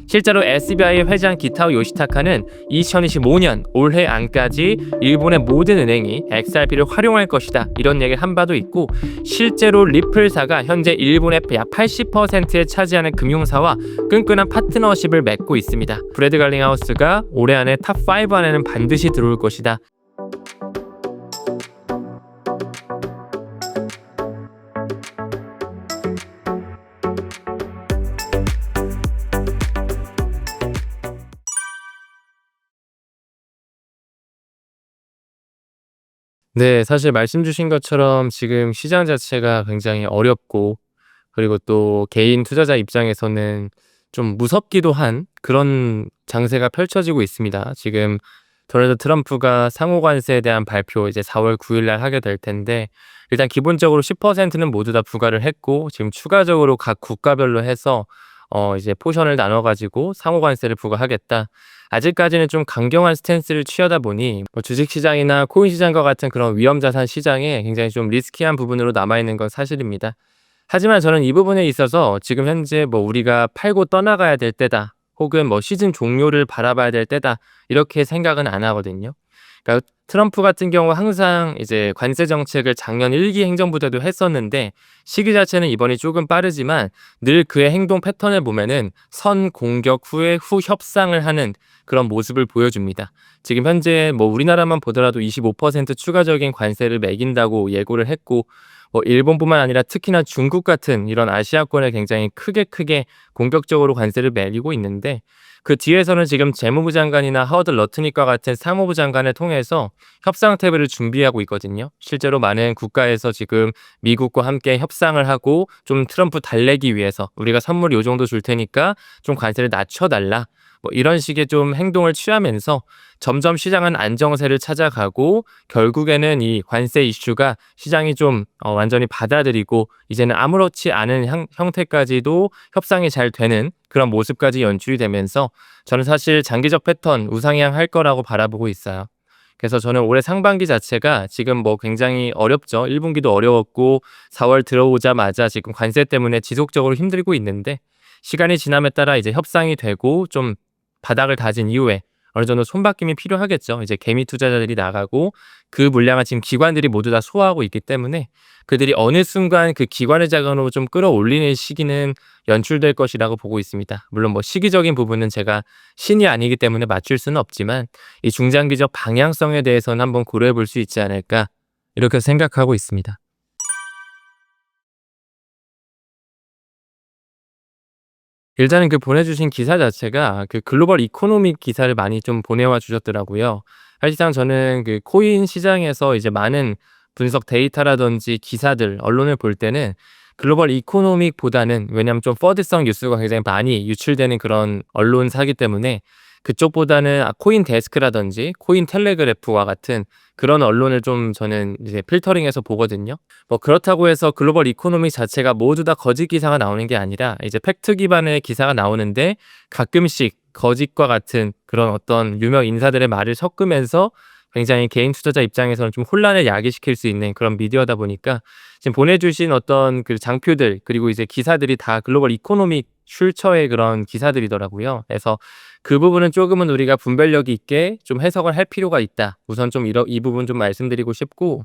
실제로 SBI 회장 기타오 요시타카는 2025년 올해 안까지 일본의 모든 은행이 XRP를 활용할 것이다 이런 얘기를 한 바도 있고, 실제로 리플사가 현재 일본의 약 80%에 차지하는 금융사와 끈끈한 파트너십을 맺고 있습니다. 브래드 갈링하우스가 올해 안에 탑5 안에는 반드시 들어올 것이다. 네, 사실 말씀 주신 것처럼 지금 시장 자체가 굉장히 어렵고, 그리고 또 개인 투자자 입장에서는 좀 무섭기도 한 그런 장세가 펼쳐지고 있습니다. 지금 도널드 트럼프가 상호 관세에 대한 발표 이제 4월 9일 날 하게 될 텐데, 일단 기본적으로 10%는 모두 다 부과를 했고, 지금 추가적으로 각 국가별로 해서 이제 포션을 나눠 가지고 상호 관세를 부과하겠다. 아직까지는 좀 강경한 스탠스를 취하다 보니 뭐 주식시장이나 코인시장과 같은 그런 위험자산 시장에 굉장히 좀 리스키한 부분으로 남아있는 건 사실입니다. 하지만 저는 이 부분에 있어서 지금 현재 뭐 우리가 팔고 떠나가야 될 때다, 혹은 뭐 시즌 종료를 바라봐야 될 때다, 이렇게 생각은 안 하거든요. 그러니까 트럼프 같은 경우 항상 이제 관세 정책을 작년 1기 행정부 때도 했었는데, 시기 자체는 이번이 조금 빠르지만 늘 그의 행동 패턴을 보면은 선 공격 후에 후 협상을 하는 그런 모습을 보여줍니다. 지금 현재 뭐 우리나라만 보더라도 25% 추가적인 관세를 매긴다고 예고를 했고, 뭐 일본뿐만 아니라 특히나 중국 같은 이런 아시아권에 굉장히 크게 공격적으로 관세를 매기고 있는데, 그 뒤에서는 지금 재무부 장관이나 하워드 러트닉과 같은 상무부 장관을 통해서 협상 테이블을 준비하고 있거든요. 실제로 많은 국가에서 지금 미국과 함께 협상을 하고, 좀 트럼프 달래기 위해서 우리가 선물 요 정도 줄 테니까 좀 관세를 낮춰달라, 뭐 이런 식의 좀 행동을 취하면서 점점 시장은 안정세를 찾아가고, 결국에는 이 관세 이슈가 시장이 좀 완전히 받아들이고, 이제는 아무렇지 않은 형태까지도 협상이 잘 되는 그런 모습까지 연출이 되면서, 저는 사실 장기적 패턴 우상향할 거라고 바라보고 있어요. 그래서 저는 올해 상반기 자체가 지금 뭐 굉장히 어렵죠. 1분기도 어려웠고 4월 들어오자마자 지금 관세 때문에 지속적으로 힘들고 있는데, 시간이 지남에 따라 이제 협상이 되고 좀 바닥을 다진 이후에 어느 정도 손바뀜이 필요하겠죠. 이제 개미 투자자들이 나가고 그 물량을 지금 기관들이 모두 다 소화하고 있기 때문에, 그들이 어느 순간 그 기관의 자금으로 좀 끌어올리는 시기는 연출될 것이라고 보고 있습니다. 물론 뭐 시기적인 부분은 제가 신이 아니기 때문에 맞출 수는 없지만, 이 중장기적 방향성에 대해서는 한번 고려해 볼 수 있지 않을까, 이렇게 생각하고 있습니다. 일단은 그 보내주신 기사 자체가 그 글로벌 이코노믹 기사를 많이 좀 보내와 주셨더라고요. 사실상 저는 그 코인 시장에서 이제 많은 분석 데이터라든지 기사들, 언론을 볼 때는 글로벌 이코노믹보다는, 왜냐하면 좀 퍼드성 뉴스가 굉장히 많이 유출되는 그런 언론사기 때문에 그쪽보다는 코인 데스크라든지 코인 텔레그래프와 같은 그런 언론을 좀 저는 이제 필터링해서 보거든요. 뭐 그렇다고 해서 글로벌 이코노미 자체가 모두 다 거짓 기사가 나오는 게 아니라, 이제 팩트 기반의 기사가 나오는데 가끔씩 거짓과 같은 그런 어떤 유명 인사들의 말을 섞으면서 굉장히 개인 투자자 입장에서는 좀 혼란을 야기시킬 수 있는 그런 미디어다 보니까, 지금 보내주신 어떤 그 장표들, 그리고 이제 기사들이 다 글로벌 이코노믹 출처의 그런 기사들이더라고요. 그래서 그 부분은 조금은 우리가 분별력 있게 좀 해석을 할 필요가 있다. 우선 좀 이 부분 좀 말씀드리고 싶고,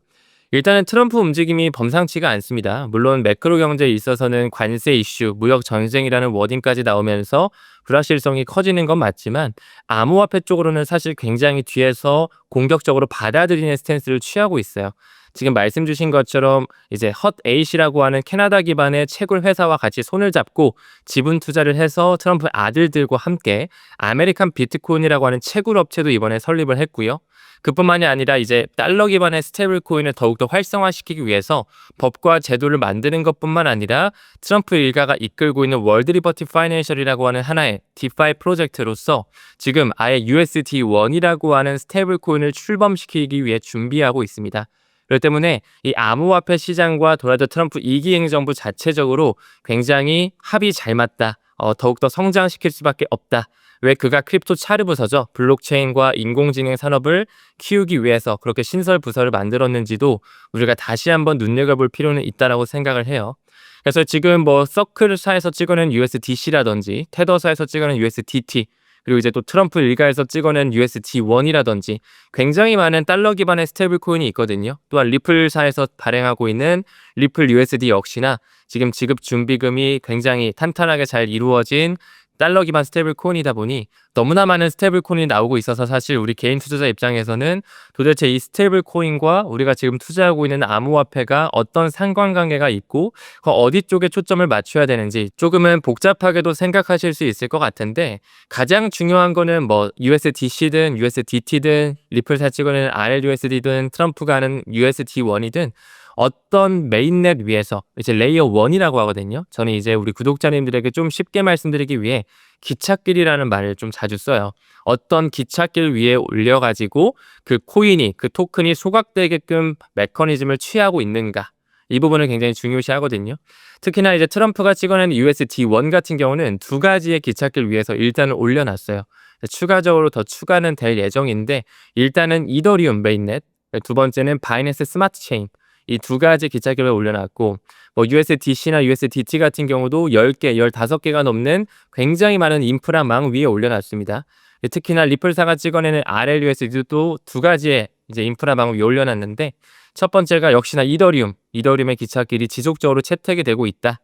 일단은 트럼프 움직임이 범상치가 않습니다. 물론 매크로 경제에 있어서는 관세 이슈, 무역 전쟁이라는 워딩까지 나오면서 불확실성이 커지는 건 맞지만, 암호화폐 쪽으로는 사실 굉장히 뒤에서 공격적으로 받아들이는 스탠스를 취하고 있어요. 지금 말씀 주신 것처럼 이제 헛8이라고 하는 캐나다 기반의 채굴 회사와 같이 손을 잡고 지분 투자를 해서 트럼프 아들들과 함께 아메리칸 비트코인이라고 하는 채굴 업체도 이번에 설립을 했고요. 그뿐만이 아니라 이제 달러 기반의 스테이블 코인을 더욱더 활성화시키기 위해서 법과 제도를 만드는 것뿐만 아니라, 트럼프 일가가 이끌고 있는 월드 리버티 파이낸셜이라고 하는 하나의 디파이 프로젝트로서 지금 아예 USD1이라고 하는 스테이블 코인을 출범시키기 위해 준비하고 있습니다. 그렇기 때문에 이 암호화폐 시장과 도널드 트럼프 2기 행정부 자체적으로 굉장히 합이 잘 맞다, 더욱더 성장시킬 수밖에 없다. 왜 그가 크립토 차르부서죠, 블록체인과 인공지능 산업을 키우기 위해서 그렇게 신설 부서를 만들었는지도 우리가 다시 한번 눈여겨볼 필요는 있다라고 생각을 해요. 그래서 지금 뭐 서클사에서 찍어낸 USDC라든지 테더사에서 찍어낸 USDT 그리고 이제 또 트럼프 일가에서 찍어낸 USD1이라든지 굉장히 많은 달러 기반의 스테이블 코인이 있거든요. 또한 리플사에서 발행하고 있는 리플 USD 역시나 지금 지급 준비금이 굉장히 탄탄하게 잘 이루어진 달러 기반 스테이블 코인이다 보니 너무나 많은 스테이블 코인이 나오고 있어서 사실 우리 개인 투자자 입장에서는 도대체 이 스테이블 코인과 우리가 지금 투자하고 있는 암호화폐가 어떤 상관관계가 있고 그 어디 쪽에 초점을 맞춰야 되는지 조금은 복잡하게도 생각하실 수 있을 것 같은데, 가장 중요한 거는 뭐 USDC든 USDT든 리플사 찍어내는 RLUSD든 트럼프가 하는 USD1이든 어떤 메인넷 위에서 이제 레이어 1이라고 하거든요. 저는 이제 우리 구독자님들에게 좀 쉽게 말씀드리기 위해 기찻길이라는 말을 좀 자주 써요. 어떤 기찻길 위에 올려가지고 그 코인이, 그 토큰이 소각되게끔 메커니즘을 취하고 있는가. 이 부분을 굉장히 중요시 하거든요. 특히나 이제 트럼프가 찍어낸 USD1 같은 경우는 두 가지의 기찻길 위에서 일단은 올려놨어요. 추가적으로 더 추가는 될 예정인데, 일단은 이더리움 메인넷, 두 번째는 바이낸스 스마트 체인, 이 두 가지 기차길을 올려놨고, 뭐 USDC나 USDT 같은 경우도 10개, 15개가 넘는 굉장히 많은 인프라망 위에 올려놨습니다. 특히나 리플사가 찍어내는 RLUSD도 두 가지의 이제 인프라망 위에 올려놨는데, 첫 번째가 역시나 이더리움의 기차길이 지속적으로 채택이 되고 있다.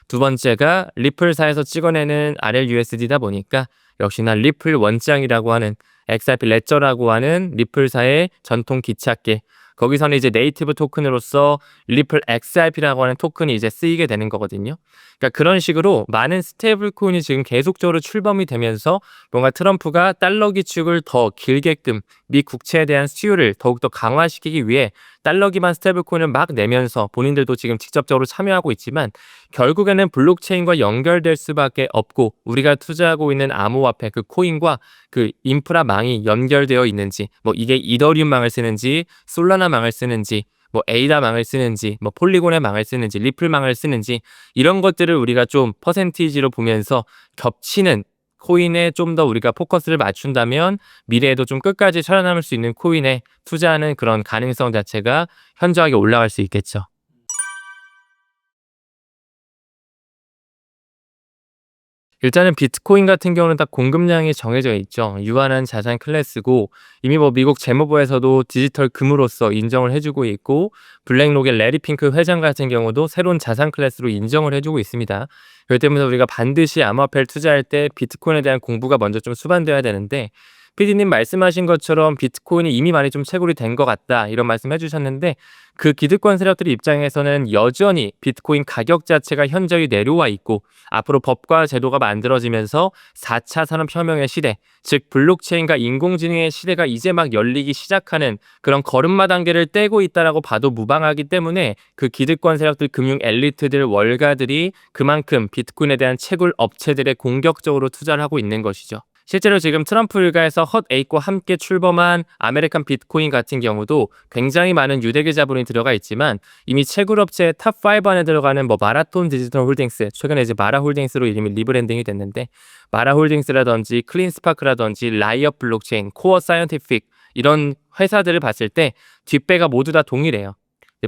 두 번째가 리플사에서 찍어내는 RLUSD다 보니까 역시나 리플 원장이라고 하는 XRP 레저라고 하는 리플사의 전통 기찻길, 거기서는 이제 네이티브 토큰으로서 리플 XRP라고 하는 토큰이 이제 쓰이게 되는 거거든요. 그러니까 그런 식으로 많은 스테이블 코인이 지금 계속적으로 출범이 되면서 뭔가 트럼프가 달러 기축을 더 길게끔 미 국채에 대한 수요를 더욱더 강화시키기 위해 달러 기반 스테이블 코인을 막 내면서 본인들도 지금 직접적으로 참여하고 있지만, 결국에는 블록체인과 연결될 수밖에 없고 우리가 투자하고 있는 암호화폐 그 코인과 그 인프라망이 연결되어 있는지, 뭐 이게 이더리움망을 쓰는지 솔라나망을 쓰는지 뭐 에이다망을 쓰는지 뭐 폴리곤의 망을 쓰는지 리플망을 쓰는지, 이런 것들을 우리가 좀 퍼센티지로 보면서 겹치는 코인에 좀 더 우리가 포커스를 맞춘다면 미래에도 좀 끝까지 살아남을 수 있는 코인에 투자하는 그런 가능성 자체가 현저하게 올라갈 수 있겠죠. 일단은 비트코인 같은 경우는 딱 공급량이 정해져 있죠. 유한한 자산 클래스고, 이미 뭐 미국 재무부에서도 디지털 금으로서 인정을 해주고 있고, 블랙록의 레리 핑크 회장 같은 경우도 새로운 자산 클래스로 인정을 해주고 있습니다. 그렇기 때문에 우리가 반드시 암호화폐를 투자할 때 비트코인에 대한 공부가 먼저 좀 수반되어야 되는데, PD님 말씀하신 것처럼 비트코인이 이미 많이 좀 채굴이 된 것 같다 이런 말씀 해주셨는데, 그 기득권 세력들 입장에서는 여전히 비트코인 가격 자체가 현저히 내려와 있고, 앞으로 법과 제도가 만들어지면서 4차 산업혁명의 시대, 즉 블록체인과 인공지능의 시대가 이제 막 열리기 시작하는 그런 걸음마 단계를 떼고 있다라고 봐도 무방하기 때문에, 그 기득권 세력들, 금융 엘리트들, 월가들이 그만큼 비트코인에 대한 채굴 업체들에 공격적으로 투자를 하고 있는 것이죠. 실제로 지금 트럼프 일가에서 헛8과 함께 출범한 아메리칸 비트코인 같은 경우도 굉장히 많은 유대계 자본이 들어가 있지만, 이미 채굴업체 탑5 안에 들어가는 뭐 마라톤 디지털 홀딩스, 최근에 이제 마라 홀딩스로 이름이 리브랜딩이 됐는데, 마라 홀딩스라든지 클린스파크라든지 라이엇 블록체인, 코어 사이언티픽, 이런 회사들을 봤을 때 뒷배가 모두 다 동일해요.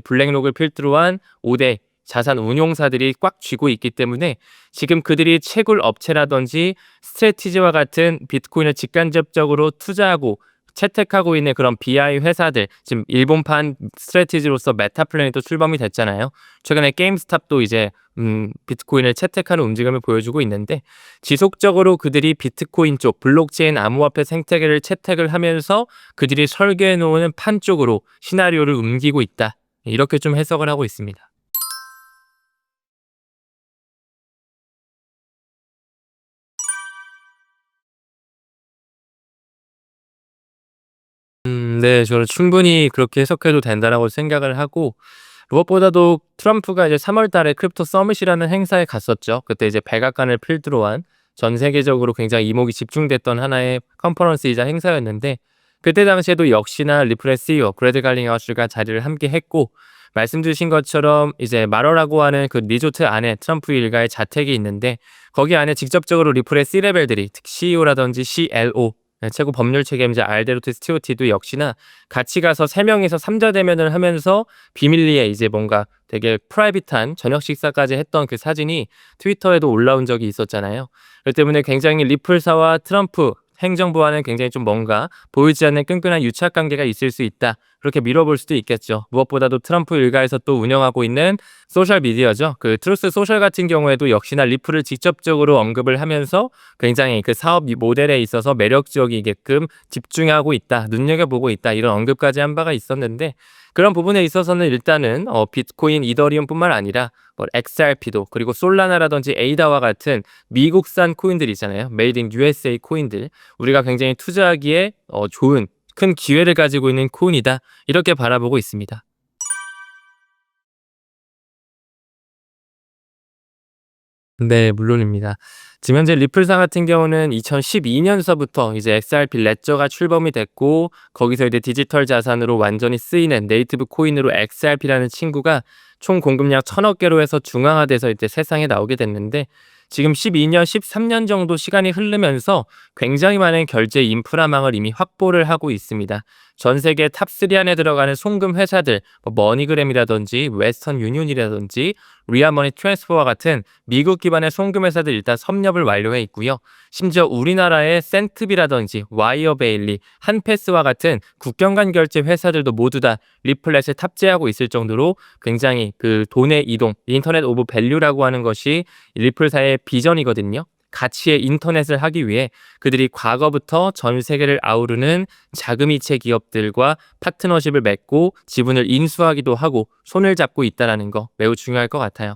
블랙록을 필두로 한 5대 자산 운용사들이 꽉 쥐고 있기 때문에 지금 그들이 채굴 업체라든지 스트래티지와 같은 비트코인을 직간접적으로 투자하고 채택하고 있는 그런 BI 회사들, 지금 일본판 스트래티지로서 메타플랜이 또 출범이 됐잖아요. 최근에 게임스탑도 이제 비트코인을 채택하는 움직임을 보여주고 있는데, 지속적으로 그들이 비트코인 쪽 블록체인 암호화폐 생태계를 채택을 하면서 그들이 설계해 놓은 판 쪽으로 시나리오를 옮기고 있다, 이렇게 좀 해석을 하고 있습니다. 네. 저는 충분히 그렇게 해석해도 된다라고 생각을 하고, 무엇보다도 트럼프가 이제 3월 달에 크립토 서밋이라는 행사에 갔었죠. 그때 이제 백악관을 필두로 한 전 세계적으로 굉장히 이목이 집중됐던 하나의 컨퍼런스이자 행사였는데, 그때 당시에도 역시나 리플의 CEO 브래드 갈링하우스가 자리를 함께 했고, 말씀 주신 것처럼 이제 마러라고 하는 그 리조트 안에 트럼프 일가의 자택이 있는데, 거기 안에 직접적으로 리플의 C레벨들이, 특히 CEO라든지 CLO, 네, 최고 법률 책임자 알데로트 스튜어티도 역시나 같이 가서 3명이서 3자 대면을 하면서 비밀리에 이제 뭔가 되게 프라이빗한 저녁 식사까지 했던 그 사진이 트위터에도 올라온 적이 있었잖아요. 그렇기 때문에 굉장히 리플사와 트럼프 행정부와는 굉장히 좀 뭔가 보이지 않는 끈끈한 유착 관계가 있을 수 있다. 그렇게 밀어볼 수도 있겠죠. 무엇보다도 트럼프 일가에서 또 운영하고 있는 소셜 미디어죠. 그 트루스 소셜 같은 경우에도 역시나 리플을 직접적으로 언급을 하면서 굉장히 그 사업 모델에 있어서 매력적이게끔 집중하고 있다, 눈여겨보고 있다, 이런 언급까지 한 바가 있었는데, 그런 부분에 있어서는 일단은 비트코인, 이더리움뿐만 아니라 뭐 XRP도, 그리고 솔라나라든지 에이다와 같은 미국산 코인들 있잖아요. 메이드 인 USA 코인들, 우리가 굉장히 투자하기에 좋은 큰 기회를 가지고 있는 코인이다, 이렇게 바라보고 있습니다. 네, 물론입니다. 지금 현재 리플사 같은 경우는 2012년서부터 이제 XRP 레저가 출범이 됐고, 거기서 이제 디지털 자산으로 완전히 쓰이는 네이티브 코인으로 XRP라는 친구가 총 공급량 1000억 개로 해서 중앙화돼서 이제 세상에 나오게 됐는데, 지금 12년, 13년 정도 시간이 흐르면서 굉장히 많은 결제 인프라망을 이미 확보를 하고 있습니다. 전 세계 탑3 안에 들어가는 송금 회사들, 뭐 머니그램이라든지 웨스턴 유니온이라든지 리아머니 트랜스퍼와 같은 미국 기반의 송금 회사들 일단 섭렵을 완료해 있고요. 심지어 우리나라의 센트비라든지 와이어베일리, 한패스와 같은 국경 간 결제 회사들도 모두 다 리플렛을 탑재하고 있을 정도로 굉장히 그 돈의 이동, 인터넷 오브 밸류라고 하는 것이 리플사의 비전이거든요. 가치의 인터넷을 하기 위해 그들이 과거부터 전 세계를 아우르는 자금이체 기업들과 파트너십을 맺고 지분을 인수하기도 하고 손을 잡고 있다는 거 매우 중요할 것 같아요.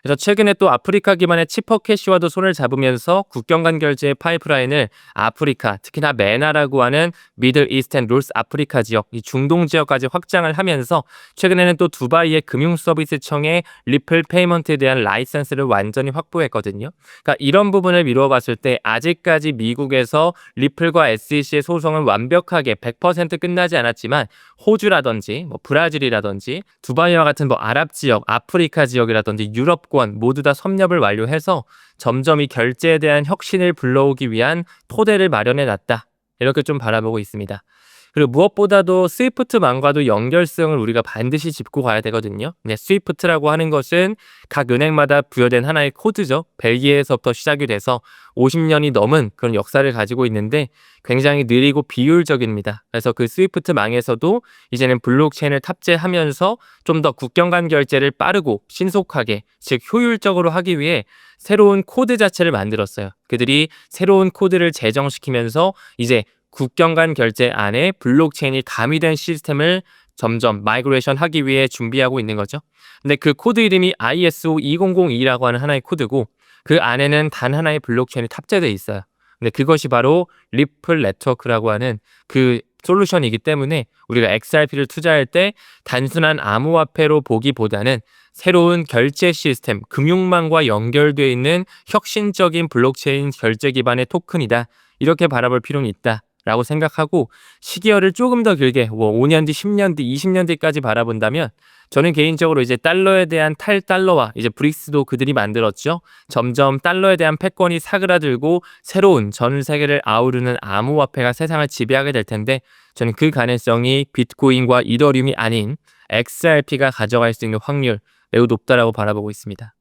그래서 최근에 또 아프리카 기반의 치퍼캐시와도 손을 잡으면서 국경 간 결제의 파이프라인을 아프리카, 특히나 메나라고 하는 미들 이스트 앤 노스 아프리카 지역, 이 중동 지역까지 확장을 하면서 최근에는 또 두바이의 금융서비스청의 리플 페이먼트에 대한 라이선스를 완전히 확보했거든요. 그러니까 이런 부분을 미루어 봤을 때 아직까지 미국에서 리플과 SEC의 소송은 완벽하게 100% 끝나지 않았지만, 호주라든지 뭐 브라질이라든지 두바이와 같은 뭐 아랍 지역, 아프리카 지역이라든지 유럽권 모두 다 섭렵을 완료해서 점점 이 결제에 대한 혁신을 불러오기 위한 토대를 마련해 놨다, 이렇게 좀 바라보고 있습니다. 그리고 무엇보다도 스위프트망과도 연결성을 우리가 반드시 짚고 가야 되거든요. 네, 스위프트라고 하는 것은 각 은행마다 부여된 하나의 코드죠. 벨기에에서부터 시작이 돼서 50년이 넘은 그런 역사를 가지고 있는데 굉장히 느리고 비효율적입니다. 그래서 그 스위프트망에서도 이제는 블록체인을 탑재하면서 좀 더 국경 간 결제를 빠르고 신속하게, 즉 효율적으로 하기 위해 새로운 코드 자체를 만들었어요. 그들이 새로운 코드를 제정시키면서 이제 국경 간 결제 안에 블록체인이 가미된 시스템을 점점 마이그레이션 하기 위해 준비하고 있는 거죠. 근데 그 코드 이름이 ISO 2002라고 하는 하나의 코드고, 그 안에는 단 하나의 블록체인이 탑재되어 있어요. 근데 그것이 바로 리플 네트워크라고 하는 그 솔루션이기 때문에 우리가 XRP를 투자할 때 단순한 암호화폐로 보기보다는 새로운 결제 시스템, 금융망과 연결되어 있는 혁신적인 블록체인 결제 기반의 토큰이다, 이렇게 바라볼 필요는 있다 라고 생각하고, 시기열을 조금 더 길게 뭐 5년 뒤, 10년 뒤, 20년 뒤까지 바라본다면, 저는 개인적으로 이제 달러에 대한 탈달러화, 이제 브릭스도 그들이 만들었죠. 점점 달러에 대한 패권이 사그라들고 새로운 전 세계를 아우르는 암호화폐가 세상을 지배하게 될 텐데, 저는 그 가능성이 비트코인과 이더리움이 아닌 XRP가 가져갈 수 있는 확률 매우 높다라고 바라보고 있습니다.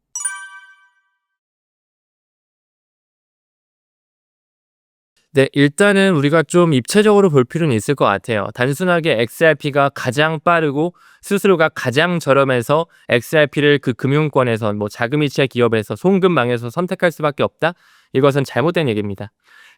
네, 일단은 우리가 좀 입체적으로 볼 필요는 있을 것 같아요. 단순하게 XRP가 가장 빠르고 수수료가 가장 저렴해서 XRP를 그 금융권에서, 뭐 자금이체 기업에서, 송금망에서 선택할 수밖에 없다? 이것은 잘못된 얘기입니다.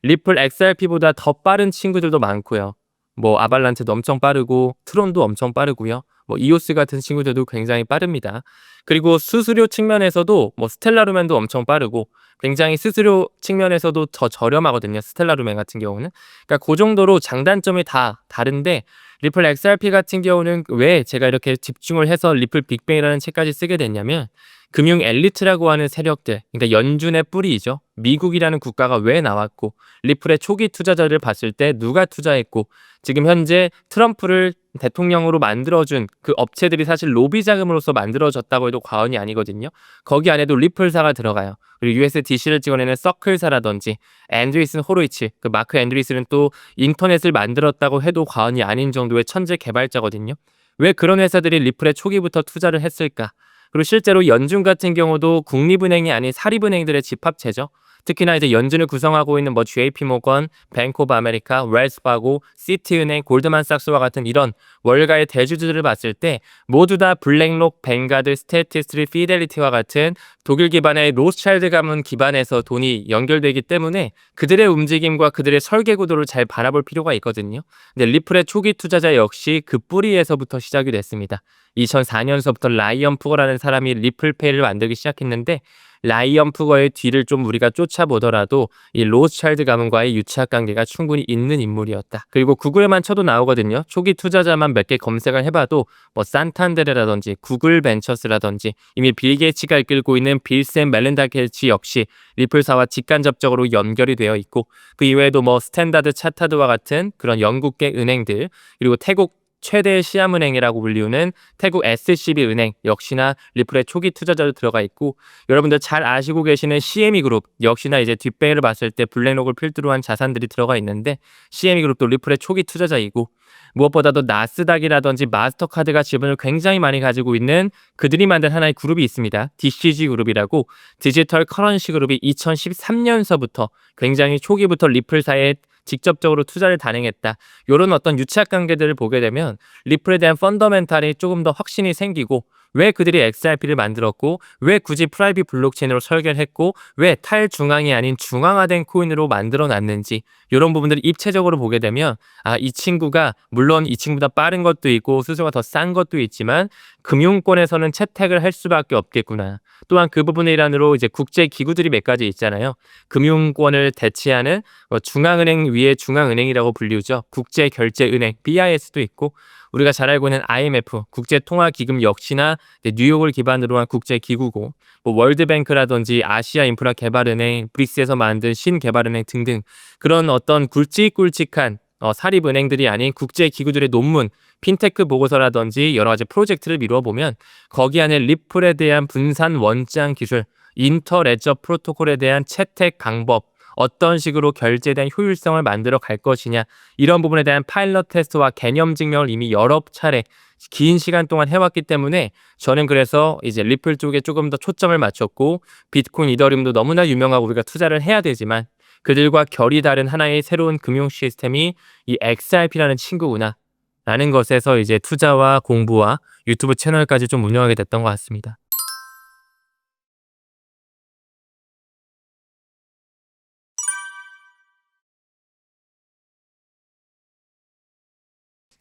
리플 XRP보다 더 빠른 친구들도 많고요. 뭐 아발란체도 엄청 빠르고 트론도 엄청 빠르고요. 뭐 이오스 같은 친구들도 굉장히 빠릅니다. 그리고 수수료 측면에서도 뭐 스텔라루멘도 엄청 빠르고, 굉장히 수수료 측면에서도 더 저렴하거든요. 스텔라루멘 같은 경우는. 그러니까 그 정도로 장단점이 다 다른데, 리플 XRP 같은 경우는 왜 제가 이렇게 집중을 해서 리플 빅뱅이라는 책까지 쓰게 됐냐면, 금융 엘리트라고 하는 세력들, 그러니까 연준의 뿌리이죠. 미국이라는 국가가 왜 나왔고, 리플의 초기 투자자를 봤을 때 누가 투자했고, 지금 현재 트럼프를 대통령으로 만들어준 그 업체들이 사실 로비 자금으로서 만들어졌다고 해도 과언이 아니거든요. 거기 안에도 리플사가 들어가요. 그리고 USDC를 찍어내는 서클사라든지 앤드리슨 호로이치, 그 마크 앤드리슨은 또 인터넷을 만들었다고 해도 과언이 아닌 정도의 천재 개발자거든요. 왜 그런 회사들이 리플에 초기부터 투자를 했을까? 그리고 실제로 연준 같은 경우도 국립은행이 아닌 사립은행들의 집합체죠. 특히나 이제 연준을 구성하고 있는 뭐 JP모건, 뱅크 오브 아메리카, 웰스파고, 시티은행, 골드만삭스와 같은 이런 월가의 대주주들을 봤을 때 모두 다 블랙록, 뱅가드, 스테티스트리, 피델리티와 같은 독일 기반의 로스차일드 가문 기반에서 돈이 연결되기 때문에 그들의 움직임과 그들의 설계 구도를 잘 바라볼 필요가 있거든요. 근데 리플의 초기 투자자 역시 그 뿌리에서부터 시작이 됐습니다. 2004년서부터 라이언 푸거라는 사람이 리플페이를 만들기 시작했는데 라이언 푸거의 뒤를 좀 우리가 쫓아보더라도 이 로스차일드 가문과의 유착 관계가 충분히 있는 인물이었다. 그리고 구글에만 쳐도 나오거든요. 초기 투자자만 몇 개 검색을 해봐도 뭐 산탄데르라든지 구글 벤처스라든지 이미 빌 게이츠가 이끌고 있는 빌샘 멜린다 게이츠 역시 리플사와 직간접적으로 연결이 되어 있고 그 이외에도 뭐 스탠다드 차타드와 같은 그런 영국계 은행들 그리고 태국 최대 시암은행이라고 불리우는 태국 SCB 은행 역시나 리플의 초기 투자자로 들어가 있고 여러분들 잘 아시고 계시는 CME 그룹 역시나 이제 뒷배를 봤을 때 블랙록을 필두로 한 자산들이 들어가 있는데 CME 그룹도 리플의 초기 투자자이고 무엇보다도 나스닥이라든지 마스터카드가 지분을 굉장히 많이 가지고 있는 그들이 만든 하나의 그룹이 있습니다. DCG 그룹이라고 디지털 커런시 그룹이 2013년서부터 굉장히 초기부터 리플사에 직접적으로 투자를 단행했다. 이런 어떤 유착 관계들을 보게 되면 리플에 대한 펀더멘탈이 조금 더 확신이 생기고 왜 그들이 XRP를 만들었고 왜 굳이 프라이빗 블록체인으로 설계를 했고 왜 탈중앙이 아닌 중앙화된 코인으로 만들어놨는지 이런 부분들을 입체적으로 보게 되면 이 친구가 물론 이 친구보다 빠른 것도 있고 수수가 더 싼 것도 있지만 금융권에서는 채택을 할 수밖에 없겠구나. 또한 그 부분의 일환으로 이제 국제 기구들이 몇 가지 있잖아요. 금융권을 대체하는 중앙은행 위에 중앙은행이라고 불리우죠. 국제결제은행 BIS도 있고 우리가 잘 알고 있는 IMF 국제통화기금 역시나 뉴욕을 기반으로 한 국제기구고 뭐 월드뱅크라든지 아시아인프라개발은행, 브릭스에서 만든 신개발은행 등등 그런 어떤 굵직굵직한 사립은행들이 아닌 국제기구들의 논문, 핀테크 보고서라든지 여러 가지 프로젝트를 미루어 보면 거기 안에 리플에 대한 분산 원장 기술, 인터레저 프로토콜에 대한 채택 방법, 어떤 식으로 결제에 대한 효율성을 만들어 갈 것이냐 이런 부분에 대한 파일럿 테스트와 개념 증명을 이미 여러 차례 긴 시간 동안 해왔기 때문에 저는 그래서 이제 리플 쪽에 조금 더 초점을 맞췄고 비트코인, 이더리움도 너무나 유명하고 우리가 투자를 해야 되지만 그들과 결이 다른 하나의 새로운 금융 시스템이 이 XRP라는 친구구나 라는 것에서 이제 투자와 공부와 유튜브 채널까지 좀 운영하게 됐던 것 같습니다.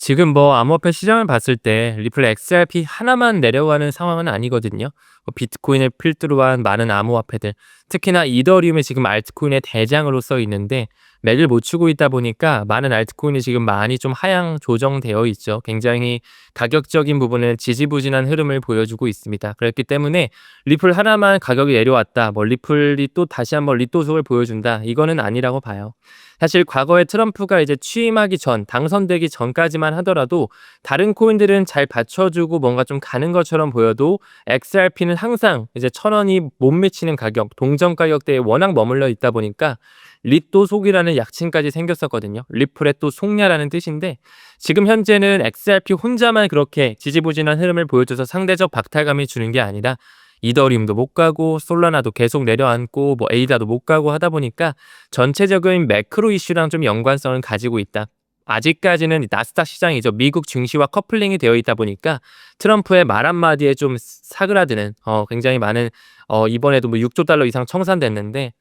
지금 뭐 암호화폐 시장을 봤을 때 리플 XRP 하나만 내려가는 상황은 아니거든요. 비트코인을 필두로 한 많은 암호화폐들, 특히나 이더리움이 지금 알트코인의 대장으로 써 있는데 맥을 못 추고 있다 보니까 많은 알트코인이 지금 많이 좀 하향 조정되어 있죠. 굉장히 가격적인 부분은 지지부진한 흐름을 보여주고 있습니다. 그렇기 때문에 리플 하나만 가격이 내려왔다, 뭐 리플이 또 다시 한번 리또속을 보여준다, 이거는 아니라고 봐요. 사실 과거에 트럼프가 이제 취임하기 전, 당선되기 전까지만 하더라도 다른 코인들은 잘 받쳐주고 뭔가 좀 가는 것처럼 보여도 XRP는 항상 이제 1,000원이 못 미치는 가격, 동전 가격대에 워낙 머물러 있다 보니까 리또 속이라는 약칭까지 생겼었거든요. 리플의 또 속냐라는 뜻인데 지금 현재는 XRP 혼자만 그렇게 지지부진한 흐름을 보여줘서 상대적 박탈감이 주는 게 아니라 이더리움도 못 가고 솔라나도 계속 내려앉고 뭐 에이다도 못 가고 하다 보니까 전체적인 매크로 이슈랑 좀 연관성을 가지고 있다. 아직까지는 나스닥 시장이죠. 미국 증시와 커플링이 되어 있다 보니까 트럼프의 말 한마디에 좀 사그라드는 굉장히 많은 이번에도 뭐 6조 달러 이상 청산됐는데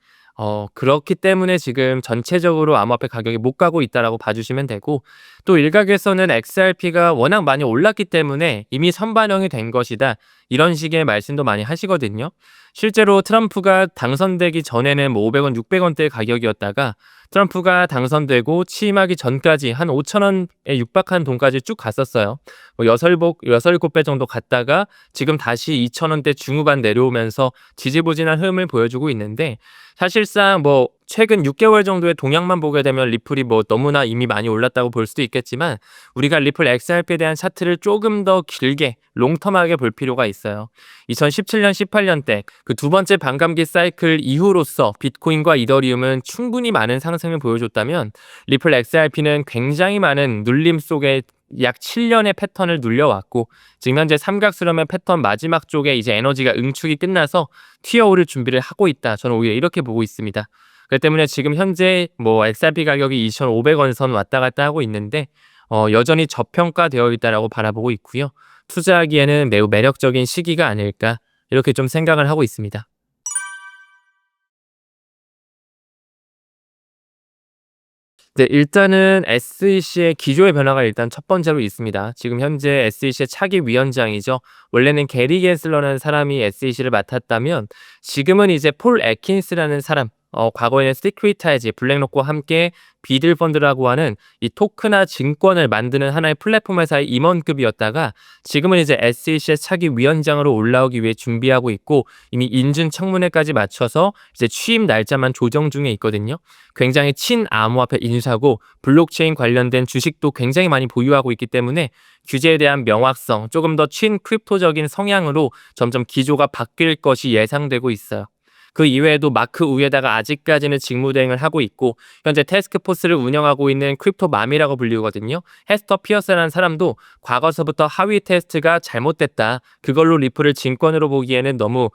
그렇기 때문에 지금 전체적으로 암호화폐 가격이 못 가고 있다라고 봐주시면 되고 또 일각에서는 XRP가 워낙 많이 올랐기 때문에 이미 선반영이 된 것이다. 이런 식의 말씀도 많이 하시거든요. 실제로 트럼프가 당선되기 전에는 뭐 500원, 600원대의 가격이었다가 트럼프가 당선되고 취임하기 전까지 한 5,000원에 육박한 돈까지 쭉 갔었어요. 뭐 6-7배 정도 갔다가 지금 다시 2,000원대 중후반 내려오면서 지지부진한 흐름을 보여주고 있는데 사실상 뭐 최근 6개월 정도의 동향만 보게 되면 리플이 뭐 너무나 이미 많이 올랐다고 볼 수도 있겠지만 우리가 리플 XRP에 대한 차트를 조금 더 길게 롱텀하게 볼 필요가 있어요. 2017년, 18년 때 그 두 번째 반감기 사이클 이후로서 비트코인과 이더리움은 충분히 많은 상승을 보여줬다면 리플 XRP는 굉장히 많은 눌림 속에 약 7년의 패턴을 눌려왔고 지금 현재 삼각수렴의 패턴 마지막 쪽에 이제 에너지가 응축이 끝나서 튀어오를 준비를 하고 있다. 저는 오히려 이렇게 보고 있습니다. 그렇기 때문에 지금 현재 뭐 XRP 가격이 2,500원 선 왔다 갔다 하고 있는데 여전히 저평가되어 있다라고 바라보고 있고요. 투자하기에는 매우 매력적인 시기가 아닐까 이렇게 좀 생각을 하고 있습니다. 네, 일단은 SEC의 기조의 변화가 일단 첫 번째로 있습니다. 지금 현재 SEC의 차기 위원장이죠. 원래는 게리 겐슬러라는 사람이 SEC를 맡았다면 지금은 이제 폴 애킨스라는 사람, 과거에는 시크릿타이즈, 블랙록과 함께 비들 펀드라고 하는 이 토크나 증권을 만드는 하나의 플랫폼 회사의 임원급이었다가 지금은 이제 SEC의 차기 위원장으로 올라오기 위해 준비하고 있고 이미 인준 청문회까지 마쳐서 이제 취임 날짜만 조정 중에 있거든요. 굉장히 친암호화폐 인사고 블록체인 관련된 주식도 굉장히 많이 보유하고 있기 때문에 규제에 대한 명확성, 조금 더 친크립토적인 성향으로 점점 기조가 바뀔 것이 예상되고 있어요. 그 이외에도 마크 우에다가 아직까지는 직무대행을 하고 있고 현재 태스크포스를 운영하고 있는 크립토맘이라고 불리거든요. 헤스터 피어스라는 사람도 과거서부터 하위 테스트가 잘못됐다. 그걸로 리플을 진권으로 보기에는 너무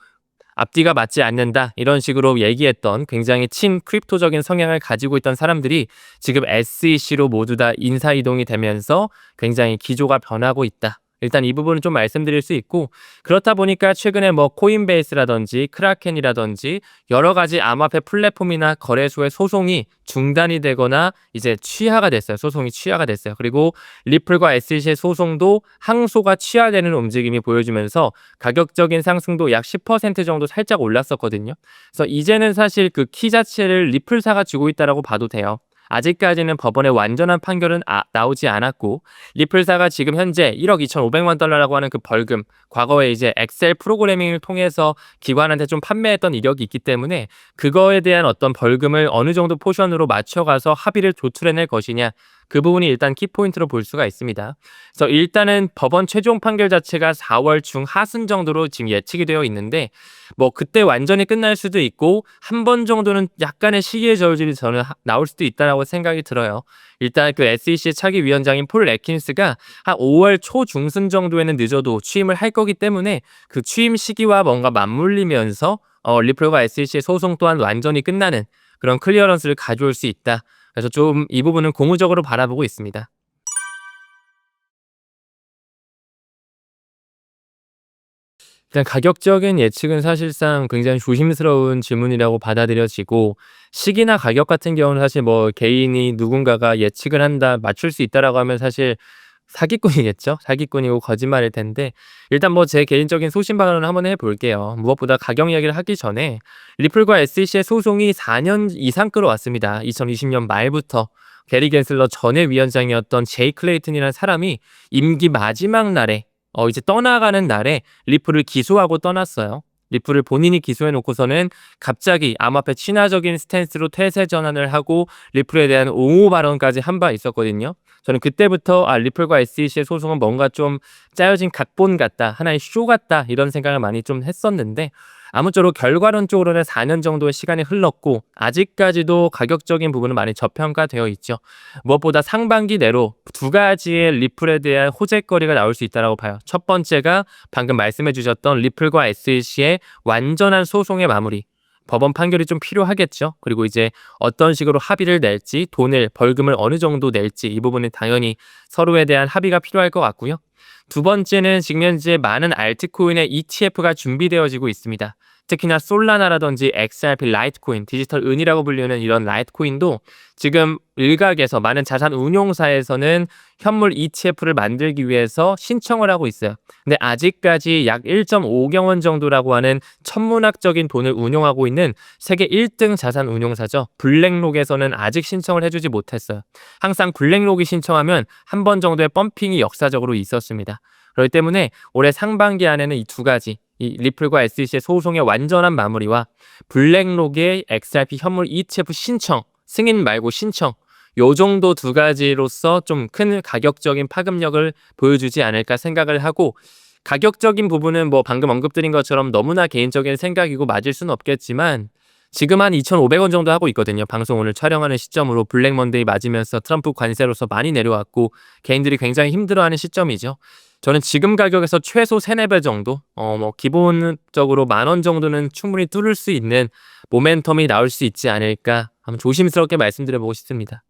앞뒤가 맞지 않는다. 이런 식으로 얘기했던 굉장히 친 크립토적인 성향을 가지고 있던 사람들이 지금 SEC로 모두 다 인사이동이 되면서 굉장히 기조가 변하고 있다. 일단 이 부분은 좀 말씀드릴 수 있고 그렇다 보니까 최근에 뭐 코인베이스라든지 크라켄이라든지 여러 가지 암호화폐 플랫폼이나 거래소의 소송이 중단이 되거나 이제 취하가 됐어요. 소송이 취하가 됐어요. 그리고 리플과 SEC의 소송도 항소가 취하되는 움직임이 보여주면서 가격적인 상승도 약 10% 정도 살짝 올랐었거든요. 그래서 이제는 사실 그 키 자체를 리플사가 쥐고 있다라고 봐도 돼요. 아직까지는 법원의 완전한 판결은 나오지 않았고 리플사가 지금 현재 1억 2,500만 달러라고 하는 그 벌금 과거에 이제 엑셀 프로그래밍을 통해서 기관한테 좀 판매했던 이력이 있기 때문에 그거에 대한 어떤 벌금을 어느 정도 포션으로 맞춰가서 합의를 도출해낼 것이냐 그 부분이 일단 키포인트로 볼 수가 있습니다. 그래서 일단은 법원 최종 판결 자체가 4월 중 하순 정도로 지금 예측이 되어 있는데 뭐 그때 완전히 끝날 수도 있고 한 번 정도는 약간의 시기의 저울질이 저는 나올 수도 있다라고 생각이 들어요. 일단 그 SEC 차기 위원장인 폴 애킨스가 한 5월 초중순 정도에는 늦어도 취임을 할 거기 때문에 그 취임 시기와 뭔가 맞물리면서 리플과 SEC의 소송 또한 완전히 끝나는 그런 클리어런스를 가져올 수 있다. 그래서 좀 이 부분은 고무적으로 바라보고 있습니다. 일단 가격적인 예측은 사실상 굉장히 조심스러운 질문이라고 받아들여지고 시기나 가격 같은 경우는 사실 뭐 개인이 누군가가 예측을 한다, 맞출 수 있다라고 하면 사실 사기꾼이겠죠. 사기꾼이고 거짓말일 텐데 일단 뭐 제 개인적인 소신 발언을 한번 해볼게요. 무엇보다 가격 이야기를 하기 전에 리플과 SEC의 소송이 4년 이상 끌어왔습니다. 2020년 말부터 게리 겐슬러 전에 위원장이었던 제이 클레이튼이라는 사람이 임기 마지막 날에 이제 떠나가는 날에 리플을 기소하고 떠났어요. 리플을 본인이 기소해 놓고서는 갑자기 암호화폐 친화적인 스탠스로 태세 전환을 하고 리플에 대한 옹호 발언까지 한 바 있었거든요. 저는 그때부터 리플과 SEC의 소송은 뭔가 좀 짜여진 각본 같다, 하나의 쇼 같다 이런 생각을 많이 좀 했었는데 아무쪼록 결과론적으로는 4년 정도의 시간이 흘렀고 아직까지도 가격적인 부분은 많이 저평가되어 있죠. 무엇보다 상반기 내로 두 가지의 리플에 대한 호재거리가 나올 수 있다고 봐요. 첫 번째가 방금 말씀해 주셨던 리플과 SEC의 완전한 소송의 마무리. 법원 판결이 좀 필요하겠죠. 그리고 이제 어떤 식으로 합의를 낼지, 벌금을 어느 정도 낼지 이 부분은 당연히 서로에 대한 합의가 필요할 것 같고요. 두 번째는 지금 현재 많은 알트코인의 ETF가 준비되어지고 있습니다. 특히나 솔라나라든지 XRP 라이트코인, 디지털 은이라고 불리는 이런 라이트코인도 지금 일각에서 많은 자산 운용사에서는 현물 ETF를 만들기 위해서 신청을 하고 있어요. 근데 아직까지 약 1.5경 원 정도라고 하는 천문학적인 돈을 운용하고 있는 세계 1등 자산 운용사죠. 블랙록에서는 아직 신청을 해주지 못했어요. 항상 블랙록이 신청하면 한 번 정도의 펌핑이 역사적으로 있었습니다. 그렇기 때문에 올해 상반기 안에는 이 두 가지 이 리플과 SEC의 소송의 완전한 마무리와 블랙록의 XRP 현물 ETF 신청, 승인 말고 신청, 요 정도 두 가지로서 좀 큰 가격적인 파급력을 보여주지 않을까 생각을 하고, 가격적인 부분은 뭐 방금 언급드린 것처럼 너무나 개인적인 생각이고 맞을 수는 없겠지만 지금 한 2,500원 정도 하고 있거든요. 방송 오늘 촬영하는 시점으로 블랙 먼데이 맞으면서 트럼프 관세로서 많이 내려왔고 개인들이 굉장히 힘들어하는 시점이죠. 저는 지금 가격에서 최소 3-4배 정도, 기본적으로 10,000원 정도는 충분히 뚫을 수 있는 모멘텀이 나올 수 있지 않을까 한번 조심스럽게 말씀드려보고 싶습니다.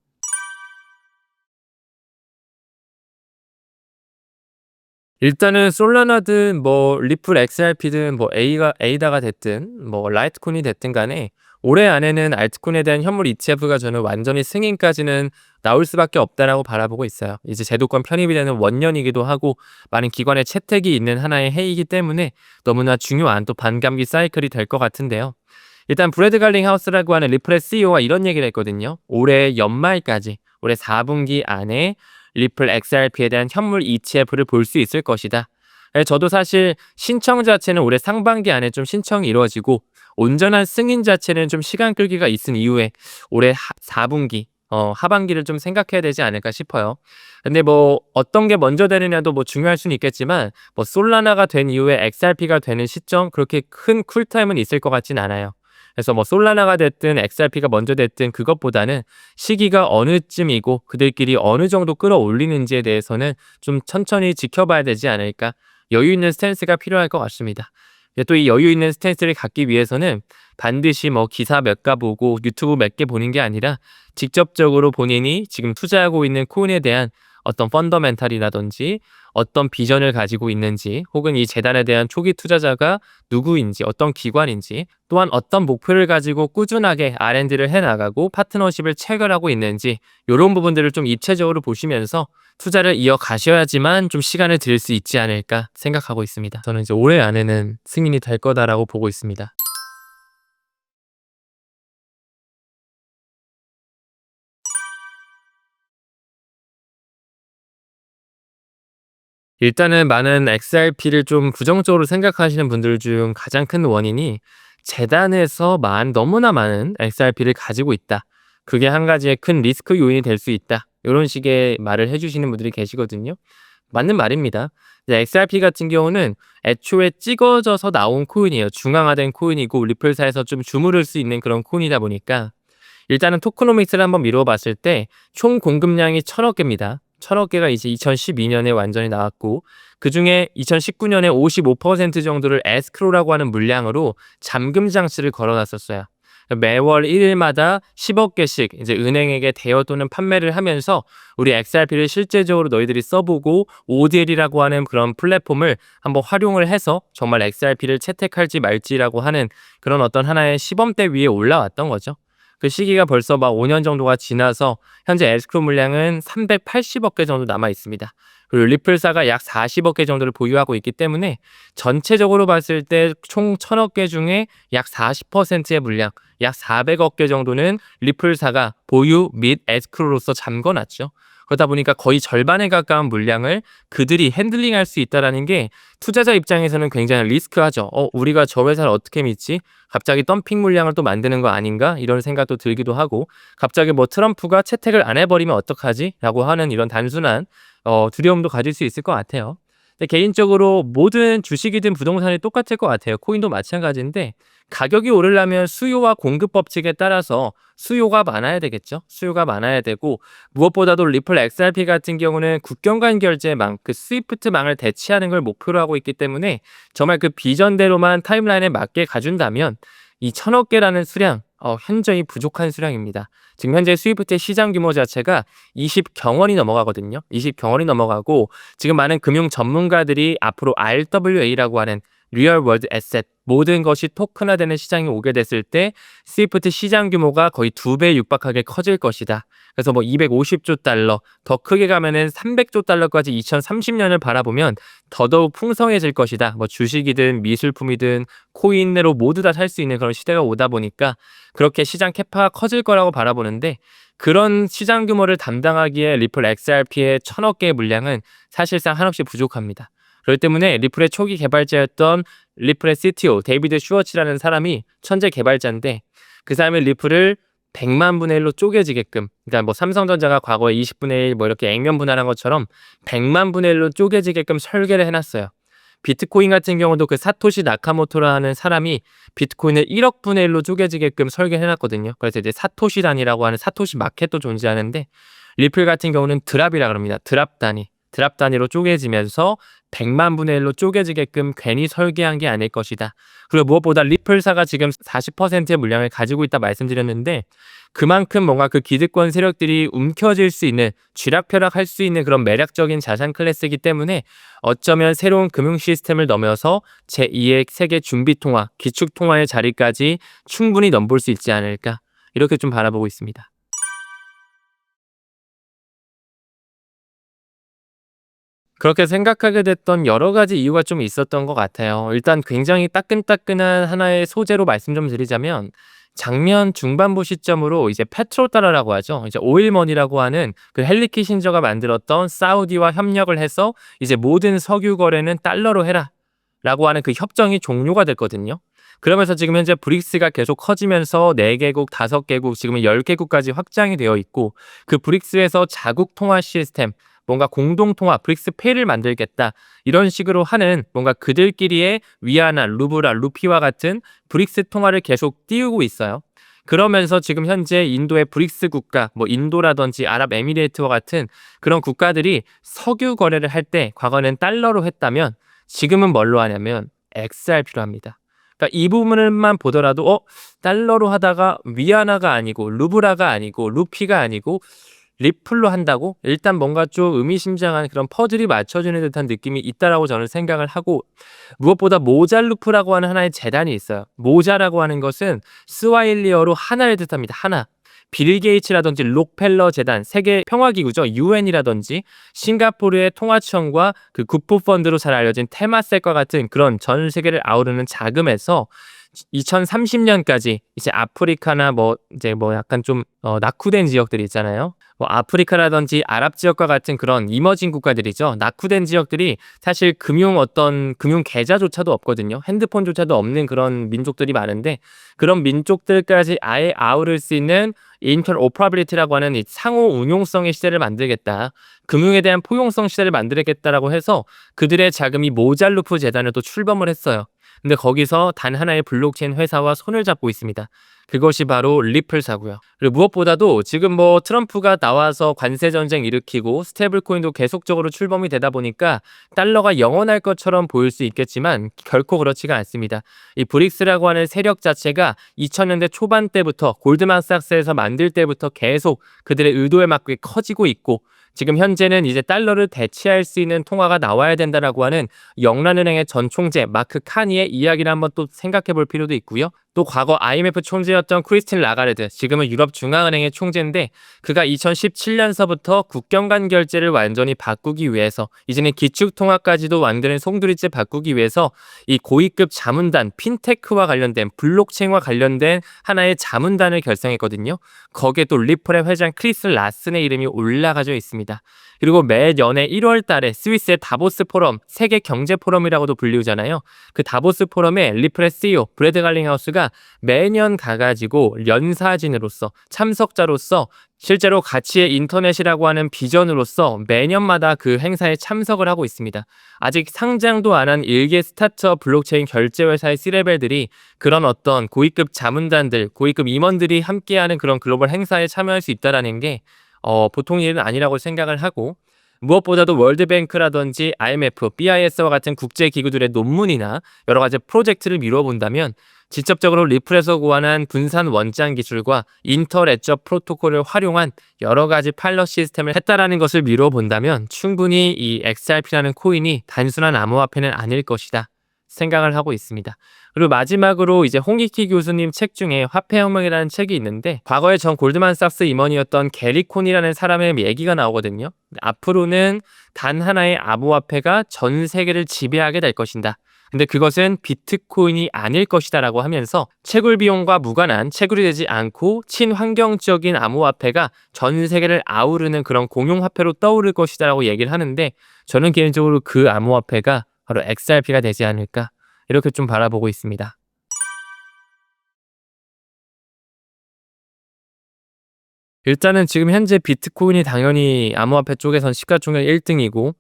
일단은 솔라나든 뭐 리플 XRP든 뭐 에이다가 됐든 뭐 라이트코인이 됐든 간에 올해 안에는 알트코인에 대한 현물 ETF가 저는 완전히 승인까지는 나올 수밖에 없다라고 바라보고 있어요. 이제 제도권 편입이 되는 원년이기도 하고 많은 기관의 채택이 있는 하나의 해이기 때문에 너무나 중요한 또 반감기 사이클이 될 것 같은데요. 일단 브래드 갈링하우스라고 하는 리플의 CEO가 이런 얘기를 했거든요. 올해 연말까지, 올해 4분기 안에 리플 XRP에 대한 현물 ETF를 볼 수 있을 것이다. 저도 사실 신청 자체는 올해 상반기 안에 좀 신청이 이루어지고 온전한 승인 자체는 좀 시간 끌기가 있은 이후에 올해 4분기 하반기를 좀 생각해야 되지 않을까 싶어요. 근데 뭐 어떤 게 먼저 되느냐도 뭐 중요할 수는 있겠지만 뭐 솔라나가 된 이후에 XRP가 되는 시점 그렇게 큰 쿨타임은 있을 것 같진 않아요. 그래서 뭐 솔라나가 됐든 XRP가 먼저 됐든 그것보다는 시기가 어느쯤이고 그들끼리 어느 정도 끌어올리는지에 대해서는 좀 천천히 지켜봐야 되지 않을까. 여유 있는 스탠스가 필요할 것 같습니다. 또 이 여유 있는 스탠스를 갖기 위해서는 반드시 뭐 기사 몇 가 보고 유튜브 몇 개 보는 게 아니라 직접적으로 본인이 지금 투자하고 있는 코인에 대한 어떤 펀더멘탈이라든지 어떤 비전을 가지고 있는지, 혹은 이 재단에 대한 초기 투자자가 누구인지, 어떤 기관인지, 또한 어떤 목표를 가지고 꾸준하게 R&D를 해나가고 파트너십을 체결하고 있는지, 이런 부분들을 좀 입체적으로 보시면서 투자를 이어가셔야지만 좀 시간을 들일 수 있지 않을까 생각하고 있습니다. 저는 이제 올해 안에는 승인이 될 거다라고 보고 있습니다. 일단은 많은 XRP를 좀 부정적으로 생각하시는 분들 중 가장 큰 원인이 재단에서 너무나 많은 XRP를 가지고 있다. 그게 한 가지의 큰 리스크 요인이 될 수 있다. 이런 식의 말을 해주시는 분들이 계시거든요. 맞는 말입니다. 이제 XRP 같은 경우는 애초에 찍어져서 나온 코인이에요. 중앙화된 코인이고 리플사에서 좀 주무를 수 있는 그런 코인이다 보니까 일단은 토크노믹스를 한번 미루어 봤을 때 총 공급량이 1,000억 개입니다. 1,000억 개가 이제 2012년에 완전히 나왔고 그중에 2019년에 55% 정도를 에스크로라고 하는 물량으로 잠금 장치를 걸어 놨었어요. 매월 1일마다 10억 개씩 이제 은행에게 대여 또는 판매를 하면서 우리 XRP를 실제적으로 너희들이 써보고 ODL이라고 하는 그런 플랫폼을 한번 활용을 해서 정말 XRP를 채택할지 말지라고 하는 그런 어떤 하나의 시범대 위에 올라왔던 거죠. 그 시기가 벌써 막 5년 정도가 지나서 현재 에스크로 물량은 380억 개 정도 남아 있습니다. 그리고 리플사가 약 40억 개 정도를 보유하고 있기 때문에 전체적으로 봤을 때 총 1,000억 개 중에 약 40%의 물량, 약 400억 개 정도는 리플사가 보유 및 에스크로로서 잠궈놨죠. 그러다 보니까 거의 절반에 가까운 물량을 그들이 핸들링할 수 있다는 게 투자자 입장에서는 굉장히 리스크하죠. 우리가 저 회사를 어떻게 믿지? 갑자기 덤핑 물량을 또 만드는 거 아닌가? 이런 생각도 들기도 하고, 갑자기 뭐 트럼프가 채택을 안 해버리면 어떡하지? 라고 하는 이런 단순한 두려움도 가질 수 있을 것 같아요. 근데 개인적으로 모든 주식이든 부동산이 똑같을 것 같아요. 코인도 마찬가지인데 가격이 오르려면 수요와 공급 법칙에 따라서 수요가 많아야 되겠죠. 수요가 많아야 되고, 무엇보다도 리플 XRP 같은 경우는 국경 간 결제망, 그 스위프트망을 대체하는 걸 목표로 하고 있기 때문에 정말 그 비전대로만 타임라인에 맞게 가준다면 이 1,000억 개라는 수량, 현저히 부족한 수량입니다. 지금 현재 스위프트의 시장 규모 자체가 20경원이 넘어가거든요. 20경원이 넘어가고 지금 많은 금융 전문가들이 앞으로 RWA라고 하는 리얼 월드 에셋, 모든 것이 토큰화되는 시장이 오게 됐을 때 스위프트 시장 규모가 거의 2배에 육박하게 커질 것이다. 그래서 뭐 250조 달러, 더 크게 가면은 300조 달러까지 2030년을 바라보면 더더욱 풍성해질 것이다. 뭐 주식이든 미술품이든 코인으로 모두 다 살 수 있는 그런 시대가 오다 보니까 그렇게 시장 캐파가 커질 거라고 바라보는데, 그런 시장 규모를 담당하기에 리플 XRP의 1,000억 개의 물량은 사실상 한없이 부족합니다. 그렇기 때문에 리플의 초기 개발자였던 리플의 CTO 데이비드 슈워츠라는 사람이 천재 개발자인데 그 사람이 리플을 100만 분의 1로 쪼개지게끔, 그러니까 뭐 삼성전자가 과거에 20분의 1 뭐 이렇게 액면 분할한 것처럼 100만 분의 1로 쪼개지게끔 설계를 해놨어요. 비트코인 같은 경우도 그 사토시 나카모토라는 사람이 비트코인을 1억 분의 1로 쪼개지게끔 설계해놨거든요. 그래서 이제 사토시 단위라고 하는 사토시 마켓도 존재하는데 리플 같은 경우는 드랍이라 그럽니다. 드랍 단위. 드랍 단위로 쪼개지면서 100만 분의 1로 쪼개지게끔 괜히 설계한 게 아닐 것이다. 그리고 무엇보다 리플사가 지금 40%의 물량을 가지고 있다 말씀드렸는데 그만큼 뭔가 그 기득권 세력들이 움켜쥘 수 있는, 쥐락펴락할 수 있는 그런 매력적인 자산 클래스이기 때문에 어쩌면 새로운 금융 시스템을 넘어서 제2의 세계 준비통화, 기축통화의 자리까지 충분히 넘볼 수 있지 않을까, 이렇게 좀 바라보고 있습니다. 그렇게 생각하게 됐던 여러 가지 이유가 좀 있었던 것 같아요. 일단 굉장히 따끈따끈한 하나의 소재로 말씀 좀 드리자면 작년 중반부 시점으로 이제 페트로달러라고 하죠. 이제 오일머니라고 하는 그 헨리 키신저가 만들었던 사우디와 협력을 해서 이제 모든 석유 거래는 달러로 해라라고 하는 그 협정이 종료가 됐거든요. 그러면서 지금 현재 브릭스가 계속 커지면서 4개국, 5개국, 지금은 10개국까지 확장이 되어 있고 그 브릭스에서 자국 통화 시스템, 뭔가 공동통화, 브릭스페이를 만들겠다, 이런 식으로 하는 뭔가 그들끼리의 위안화, 루브라, 루피와 같은 브릭스 통화를 계속 띄우고 있어요. 그러면서 지금 현재 인도의 브릭스 국가, 뭐 인도라든지 아랍에미레이트와 같은 그런 국가들이 석유 거래를 할 때 과거는 달러로 했다면 지금은 뭘로 하냐면 XRP로 합니다. 그러니까 이 부분을만 보더라도 달러로 하다가 위안화가 아니고 루브라가 아니고 루피가 아니고 리플로 한다고? 일단 뭔가 좀 의미심장한 그런 퍼즐이 맞춰지는 듯한 느낌이 있다라고 저는 생각을 하고, 무엇보다 모잘루프라고 하는 하나의 재단이 있어요. 모자라고 하는 것은 스와힐리어로 하나를 뜻합니다. 하나. 빌 게이츠라든지 록펠러 재단, 세계 평화기구죠. UN이라든지 싱가포르의 통화청과 그 국부펀드로 잘 알려진 테마섹과 같은 그런 전 세계를 아우르는 자금에서 2030년까지 이제 아프리카나 뭐 이제 뭐 약간 좀 낙후된 지역들이 있잖아요. 뭐 아프리카라든지 아랍 지역과 같은 그런 이머징 국가들이죠. 낙후된 지역들이 사실 금융 계좌조차도 없거든요. 핸드폰조차도 없는 그런 민족들이 많은데 그런 민족들까지 아예 아우를 수 있는 인터오퍼러빌리티라고 하는 이 상호 운용성의 시대를 만들겠다. 금융에 대한 포용성 시대를 만들겠다라고 해서 그들의 자금이 모잘루프 재단을 또 출범을 했어요. 근데 거기서 단 하나의 블록체인 회사와 손을 잡고 있습니다. 그것이 바로 리플사고요. 그리고 무엇보다도 지금 뭐 트럼프가 나와서 관세 전쟁 일으키고 스테이블 코인도 계속적으로 출범이 되다 보니까 달러가 영원할 것처럼 보일 수 있겠지만 결코 그렇지가 않습니다. 이 브릭스라고 하는 세력 자체가 2000년대 초반 때부터 골드만삭스에서 만들 때부터 계속 그들의 의도에 맞게 커지고 있고 지금 현재는 이제 달러를 대체할 수 있는 통화가 나와야 된다라고 하는 영란은행의 전 총재 마크 카니의 이야기를 한번 또 생각해 볼 필요도 있고요. 또 과거 IMF 총재였던 크리스틴 라가르드, 지금은 유럽중앙은행의 총재인데 그가 2017년서부터 국경 간 결제를 완전히 바꾸기 위해서 이제는 기축통화까지도 완전히 송두리째 바꾸기 위해서 이 고위급 자문단, 핀테크와 관련된 블록체인과 관련된 하나의 자문단을 결성했거든요. 거기에 또 리플의 회장 크리스 라슨의 이름이 올라가져 있습니다. 그리고 매년에 1월 달에 스위스의 다보스 포럼, 세계 경제 포럼이라고도 불리우잖아요. 그 다보스 포럼에 리플의 CEO 브래드 갈링하우스가 매년 가가지고 연사진으로서, 참석자로서 실제로 가치의 인터넷이라고 하는 비전으로서 매년마다 그 행사에 참석을 하고 있습니다. 아직 상장도 안 한 일개 스타트업 블록체인 결제회사의 C레벨들이 그런 어떤 고위급 자문단들, 고위급 임원들이 함께하는 그런 글로벌 행사에 참여할 수 있다는 게 보통 일은 아니라고 생각을 하고, 무엇보다도 월드뱅크라든지 IMF, BIS와 같은 국제기구들의 논문이나 여러 가지 프로젝트를 미뤄본다면 직접적으로 리플에서 고안한 분산 원장 기술과 인터레저 프로토콜을 활용한 여러 가지 파일럿 시스템을 했다라는 것을 미뤄본다면 충분히 이 XRP라는 코인이 단순한 암호화폐는 아닐 것이다 생각을 하고 있습니다. 그리고 마지막으로 이제 홍익희 교수님 책 중에 화폐혁명이라는 책이 있는데 과거에 전 골드만삭스 임원이었던 게리 콘이라는 사람의 얘기가 나오거든요. 앞으로는 단 하나의 암호화폐가 전 세계를 지배하게 될 것인다. 근데 그것은 비트코인이 아닐 것이다 라고 하면서 채굴 비용과 무관한, 채굴이 되지 않고 친환경적인 암호화폐가 전 세계를 아우르는 그런 공용화폐로 떠오를 것이다 라고 얘기를 하는데 저는 개인적으로 그 암호화폐가 바로 XRP가 되지 않을까 이렇게 좀 바라보고 있습니다. 일단은 지금 현재 비트코인이 당연히 암호화폐 쪽에선 시가총액 1 등이고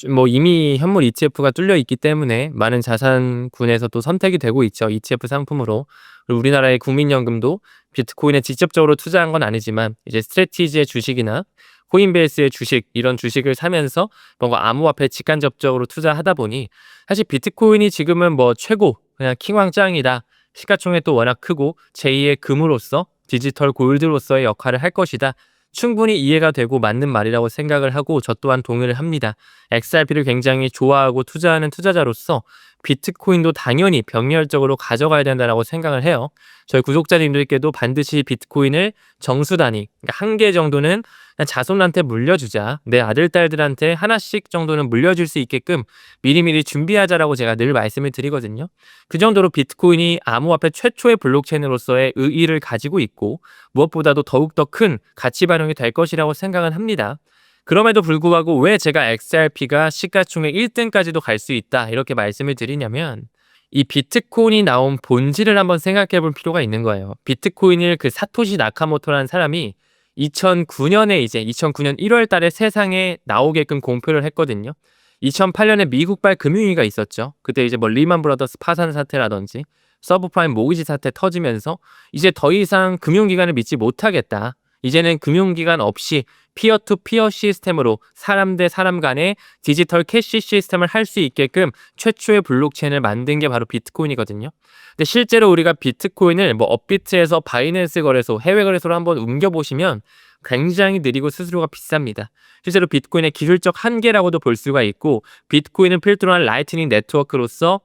뭐 이미 현물 ETF가 뚫려 있기 때문에 많은 자산군에서 또 선택이 되고 있죠, ETF 상품으로. 그리고 우리나라의 국민연금도 비트코인에 직접적으로 투자한 건 아니지만 이제 스트래티지의 주식이나 코인베이스의 주식, 이런 주식을 사면서 뭔가 암호화폐 직간접적으로 투자하다 보니 사실 비트코인이 지금은 뭐 최고 그냥 킹왕짱이다. 시가총액도 워낙 크고 제2의 금으로서 디지털 골드로서의 역할을 할 것이다. 충분히 이해가 되고 맞는 말이라고 생각을 하고 저 또한 동의를 합니다. XRP를 굉장히 좋아하고 투자하는 투자자로서 비트코인도 당연히 병렬적으로 가져가야 된다고 생각을 해요. 저희 구독자님들께도 반드시 비트코인을 정수 단위, 그러니까 1개 정도는 그냥 자손한테 물려주자. 내 아들, 딸들한테 하나씩 정도는 물려줄 수 있게끔 미리미리 준비하자라고 제가 늘 말씀을 드리거든요. 그 정도로 비트코인이 암호화폐 최초의 블록체인으로서의 의의를 가지고 있고 무엇보다도 더욱더 큰 가치 반영이 될 것이라고 생각은 합니다. 그럼에도 불구하고 왜 제가 XRP가 시가총액 1등까지도 갈 수 있다 이렇게 말씀을 드리냐면 이 비트코인이 나온 본질을 한번 생각해 볼 필요가 있는 거예요. 비트코인을 그 사토시 나카모토라는 사람이 2009년에 이제 2009년 1월 달에 세상에 나오게끔 공표를 했거든요. 2008년에 미국발 금융위기가 있었죠. 그때 이제 뭐 리만 브라더스 파산 사태라든지 서브프라임 모기지 사태 터지면서 이제 더 이상 금융기관을 믿지 못하겠다. 이제는 금융기관 없이 피어투피어 시스템으로 사람 대 사람 간의 디지털 캐시 시스템을 할 수 있게끔 최초의 블록체인을 만든 게 바로 비트코인이거든요. 근데 실제로 우리가 비트코인을 뭐 업비트에서 바이낸스 거래소, 해외 거래소로 한번 옮겨보시면 굉장히 느리고 수수료가 비쌉니다. 실제로 비트코인의 기술적 한계라고도 볼 수가 있고 비트코인을 필두로 한 라이트닝 네트워크로서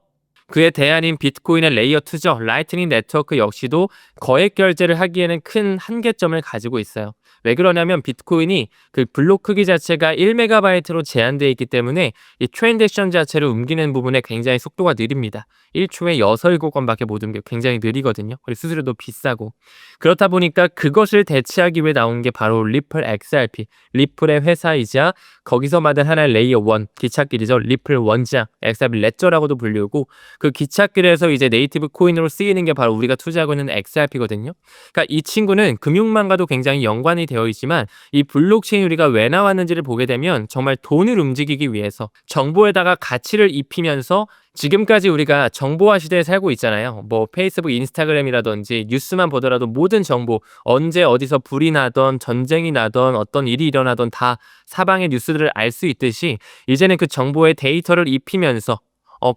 그의 대안인 비트코인의 레이어 2죠. 라이트닝 네트워크 역시도 거액 결제를 하기에는 큰 한계점을 가지고 있어요. 왜 그러냐면 비트코인이 그 블록 크기 자체가 1MB로 제한되어 있기 때문에 이 트랜잭션 자체를 옮기는 부분에 굉장히 속도가 느립니다. 1초에 6, 7건밖에 못 옮겨 굉장히 느리거든요. 그리고 수수료도 비싸고. 그렇다 보니까 그것을 대체하기 위해 나온 게 바로 리플 XRP, 리플의 회사이자 거기서 만든 하나의 레이어 1, 기찻길이죠. 리플 원장, XRP 레저라고도 불리고 그 기찻길에서 이제 네이티브 코인으로 쓰이는 게 바로 우리가 투자하고 있는 XRP거든요. 그러니까 이 친구는 금융망과도 굉장히 연관이 되어 있지만 이 블록체인 우리가 왜 나왔는지를 보게 되면 정말 돈을 움직이기 위해서 정보에다가 가치를 입히면서 지금까지 우리가 정보화 시대에 살고 있잖아요. 뭐 페이스북, 인스타그램이라든지 뉴스만 보더라도 모든 정보, 언제 어디서 불이 나던 전쟁이 나던 어떤 일이 일어나던 다 사방의 뉴스들을 알 수 있듯이 이제는 그 정보에 데이터를 입히면서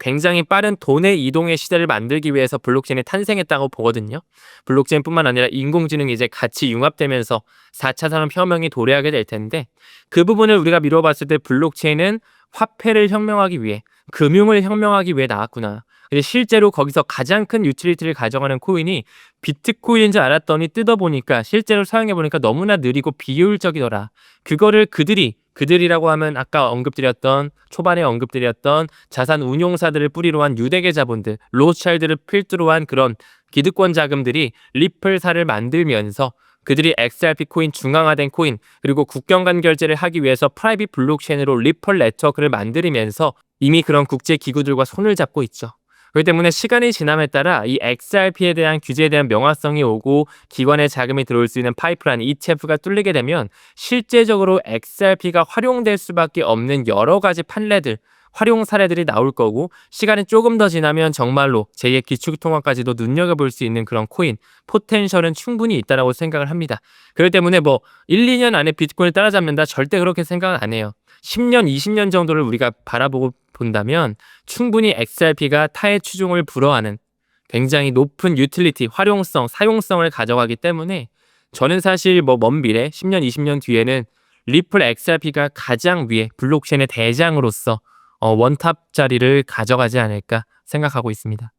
굉장히 빠른 돈의 이동의 시대를 만들기 위해서 블록체인이 탄생했다고 보거든요. 블록체인뿐만 아니라 인공지능이 이제 같이 융합되면서 4차 산업혁명이 도래하게 될 텐데 그 부분을 우리가 미뤄봤을 때 블록체인은 화폐를 혁명하기 위해, 금융을 혁명하기 위해 나왔구나. 근데 실제로 거기서 가장 큰 유틸리티를 가져가는 코인이 비트코인인 줄 알았더니 뜯어보니까 실제로 사용해보니까 너무나 느리고 비효율적이더라. 그거를 그들이라고 하면 아까 초반에 언급드렸던 자산 운용사들을 뿌리로 한 유대계 자본들, 로스차일드를 필두로 한 그런 기득권 자금들이 리플사를 만들면서 그들이 XRP 코인, 중앙화된 코인, 그리고 국경 간 결제를 하기 위해서 프라이빗 블록체인으로 리플 네트워크를 만들면서 이미 그런 국제 기구들과 손을 잡고 있죠. 그렇기 때문에 시간이 지남에 따라 이 XRP에 대한 규제에 대한 명확성이 오고 기관의 자금이 들어올 수 있는 파이프라인 ETF가 뚫리게 되면 실제적으로 XRP가 활용될 수밖에 없는 여러 가지 판례들, 활용 사례들이 나올 거고 시간이 조금 더 지나면 정말로 제2의 기축통화까지도 눈여겨볼 수 있는 그런 코인, 포텐셜은 충분히 있다고 생각을 합니다. 그렇기 때문에 뭐 1, 2년 안에 비트코인을 따라잡는다 절대 그렇게 생각은 안 해요. 10년, 20년 정도를 우리가 바라보고 본다면 충분히 XRP가 타의 추종을 불허하는 굉장히 높은 유틸리티, 활용성, 사용성을 가져가기 때문에 저는 사실 뭐 먼 미래 10년, 20년 뒤에는 리플 XRP가 가장 위에 블록체인의 대장으로서 원탑 자리를 가져가지 않을까 생각하고 있습니다.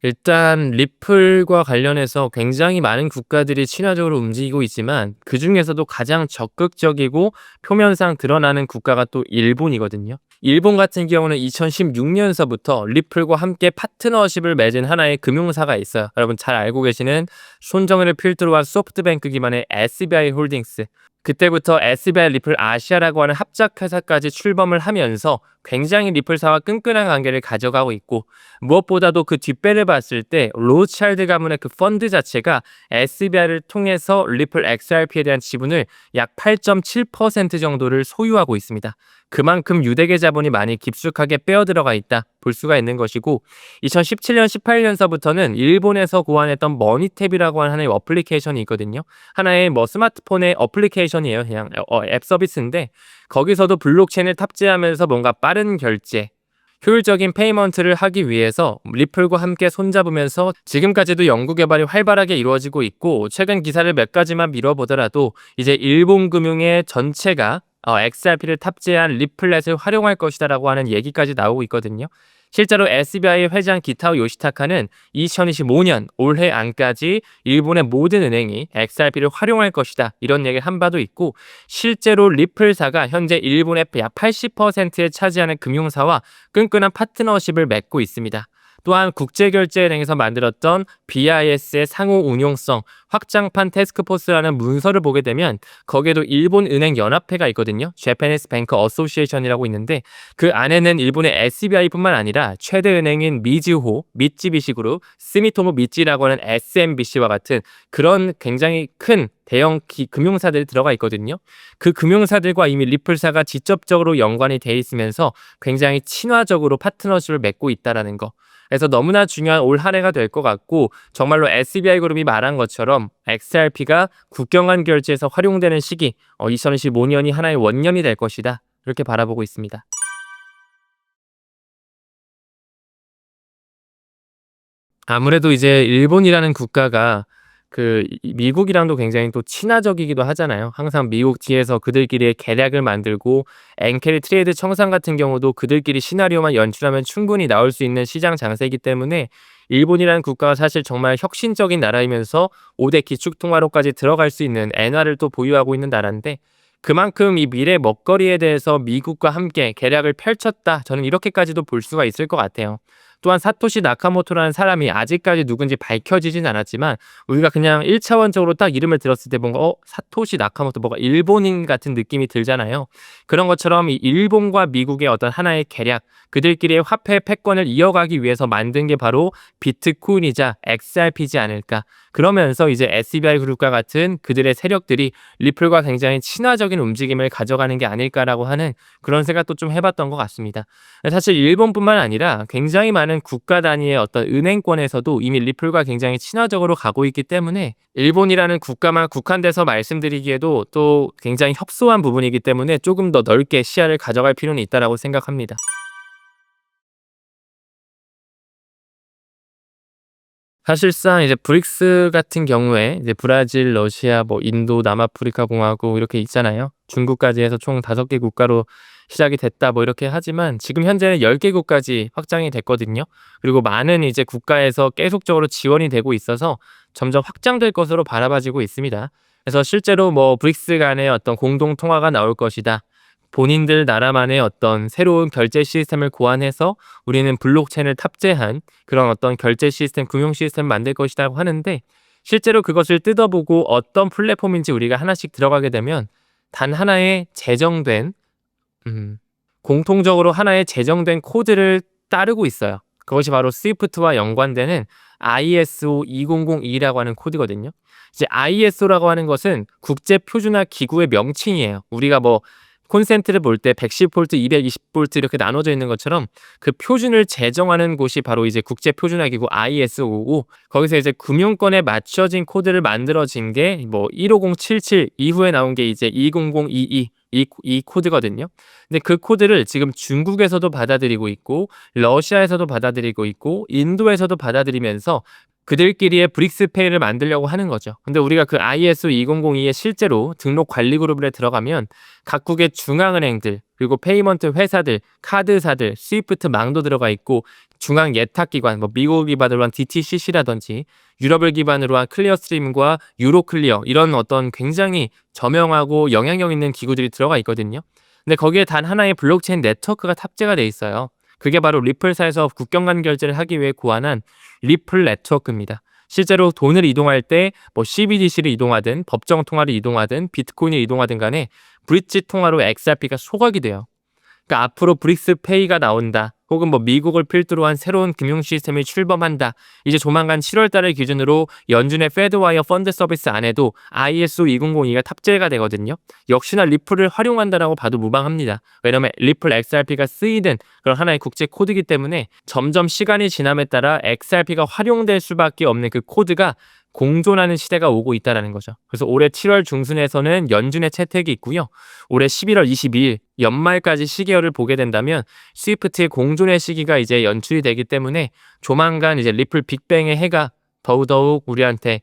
일단 리플과 관련해서 굉장히 많은 국가들이 친화적으로 움직이고 있지만 그중에서도 가장 적극적이고 표면상 드러나는 국가가 또 일본이거든요. 일본 같은 경우는 2016년서부터 리플과 함께 파트너십을 맺은 하나의 금융사가 있어요. 여러분 잘 알고 계시는 손정은을 필두로 한 소프트뱅크 기반의 SBI 홀딩스. 그때부터 SBI 리플 아시아라고 하는 합작회사까지 출범을 하면서 굉장히 리플사와 끈끈한 관계를 가져가고 있고, 무엇보다도 그 뒷배를 봤을 때 로츠차일드 가문의 그 펀드 자체가 SBI를 통해서 리플 XRP에 대한 지분을 약 8.7% 정도를 소유하고 있습니다. 그만큼 유대계 자본이 많이 깊숙하게 빼어들어가 있다 볼 수가 있는 것이고, 2017년, 18년서부터는 일본에서 고안했던 머니탭이라고 하는 하나의 어플리케이션이 있거든요. 하나의 뭐 스마트폰의 어플리케이션이에요. 그냥 앱 서비스인데, 거기서도 블록체인을 탑재하면서 뭔가 빠른 결제, 효율적인 페이먼트를 하기 위해서 리플과 함께 손잡으면서 지금까지도 연구 개발이 활발하게 이루어지고 있고, 최근 기사를 몇 가지만 미뤄보더라도 이제 일본 금융의 전체가 XRP를 탑재한 리플렛을 활용할 것이다라고 하는 얘기까지 나오고 있거든요. 실제로 SBI 회장 기타오 요시타카는 2025년 올해 안까지 일본의 모든 은행이 XRP를 활용할 것이다 이런 얘기를 한 바도 있고, 실제로 리플사가 현재 일본의 약 80%를 차지하는 금융사와 끈끈한 파트너십을 맺고 있습니다. 또한 국제결제은행에서 만들었던 BIS의 상호 운용성 확장판 태스크포스라는 문서를 보게 되면 거기에도 일본 은행 연합회가 있거든요. Japanese Bank Association이라고 있는데, 그 안에는 일본의 SBI뿐만 아니라 최대 은행인 미즈호, 미쯔비시 그룹, 스미토모 미찌라고 하는 SMBC와 같은 그런 굉장히 큰 대형 금융사들이 들어가 있거든요. 그 금융사들과 이미 리플사가 직접적으로 연관이 돼 있으면서 굉장히 친화적으로 파트너십을 맺고 있다는 거. 그래서 너무나 중요한 올 한 해가 될 것 같고, 정말로 SBI 그룹이 말한 것처럼 XRP가 국경 간 결제에서 활용되는 시기 2025년이 하나의 원년이 될 것이다. 이렇게 바라보고 있습니다. 아무래도 이제 일본이라는 국가가 미국이랑도 굉장히 또 친화적이기도 하잖아요. 항상 미국 뒤에서 그들끼리의 계략을 만들고, 엔캐리 트레이드 청산 같은 경우도 그들끼리 시나리오만 연출하면 충분히 나올 수 있는 시장 장세이기 때문에, 일본이라는 국가가 사실 정말 혁신적인 나라이면서 5대 기축통화로까지 들어갈 수 있는 엔화를 또 보유하고 있는 나라인데, 그만큼 이 미래 먹거리에 대해서 미국과 함께 계략을 펼쳤다, 저는 이렇게까지도 볼 수가 있을 것 같아요. 또한 사토시 나카모토라는 사람이 아직까지 누군지 밝혀지진 않았지만, 우리가 그냥 1차원적으로 딱 이름을 들었을 때 뭔가 사토시 나카모토, 뭔가 일본인 같은 느낌이 들잖아요. 그런 것처럼 이 일본과 미국의 어떤 하나의 계략, 그들끼리의 화폐 패권을 이어가기 위해서 만든 게 바로 비트코인이자 XRP지 않을까. 그러면서 이제 SBI 그룹과 같은 그들의 세력들이 리플과 굉장히 친화적인 움직임을 가져가는 게 아닐까라고 하는 그런 생각도 좀 해봤던 것 같습니다. 사실 일본뿐만 아니라 굉장히 많은 국가 단위의 어떤 은행권에서도 이미 리플과 굉장히 친화적으로 가고 있기 때문에, 일본이라는 국가만 국한돼서 말씀드리기에도 또 굉장히 협소한 부분이기 때문에 조금 더 넓게 시야를 가져갈 필요는 있다라고 생각합니다. 사실상 이제 브릭스 같은 경우에 이제 브라질, 러시아, 뭐 인도, 남아프리카 공화국 이렇게 있잖아요. 중국까지 해서 총 5개 국가로 시작이 됐다 뭐 이렇게 하지만, 지금 현재는 10개 국까지 확장이 됐거든요. 그리고 많은 이제 국가에서 계속적으로 지원이 되고 있어서 점점 확장될 것으로 바라봐지고 있습니다. 그래서 실제로 뭐 브릭스 간의 어떤 공동 통화가 나올 것이다, 본인들 나라만의 어떤 새로운 결제 시스템을 고안해서 우리는 블록체인을 탑재한 그런 어떤 결제 시스템, 금융 시스템을 만들 것이라고 하는데, 실제로 그것을 뜯어보고 어떤 플랫폼인지 우리가 하나씩 들어가게 되면 단 하나의 제정된 음, 공통적으로 하나의 제정된 코드를 따르고 있어요. 그것이 바로 스위프트와 연관되는 ISO 2002라고 하는 코드거든요. 이제 ISO라고 하는 것은 국제 표준화 기구의 명칭이에요. 우리가 뭐 콘센트를 볼 때 110V, 220V 이렇게 나눠져 있는 것처럼 그 표준을 제정하는 곳이 바로 이제 국제 표준화 기구 ISO고, 거기서 이제 금융권에 맞춰진 코드를 만들어진 게 뭐 15077 이후에 나온 게 이제 20022 이 코드거든요. 근데 그 코드를 지금 중국에서도 받아들이고 있고, 러시아에서도 받아들이고 있고, 인도에서도 받아들이면서 그들끼리의 브릭스페이를 만들려고 하는 거죠. 근데 우리가 그 ISO 2002에 실제로 등록 관리 그룹에 들어가면 각국의 중앙은행들, 그리고 페이먼트 회사들, 카드사들, 스위프트 망도 들어가 있고, 중앙 예탁기관, 뭐 미국을 기반으로 한 DTCC라든지 유럽을 기반으로 한 클리어스트림과 유로클리어, 이런 어떤 굉장히 저명하고 영향력 있는 기구들이 들어가 있거든요. 근데 거기에 단 하나의 블록체인 네트워크가 탑재가 돼 있어요. 그게 바로 리플사에서 국경 간 결제를 하기 위해 고안한 리플 네트워크입니다. 실제로 돈을 이동할 때 뭐 CBDC를 이동하든 법정 통화를 이동하든 비트코인을 이동하든 간에 브릿지 통화로 XRP가 소각이 돼요. 그러니까 앞으로 브릭스 페이가 나온다. 혹은 뭐 미국을 필두로 한 새로운 금융 시스템이 출범한다. 이제 조만간 7월 달을 기준으로 연준의 페드와이어 펀드 서비스 안에도 ISO 2002가 탑재가 되거든요. 역시나 리플을 활용한다라고 봐도 무방합니다. 왜냐면 리플 XRP가 쓰이는 그런 하나의 국제 코드이기 때문에 점점 시간이 지남에 따라 XRP가 활용될 수밖에 없는 그 코드가 공존하는 시대가 오고 있다는 거죠. 그래서 올해 7월 중순에서는 연준의 채택이 있고요. 올해 11월 22일 연말까지 시계열을 보게 된다면 스위프트의 공존의 시기가 이제 연출이 되기 때문에 조만간 이제 리플 빅뱅의 해가 더더욱 우리한테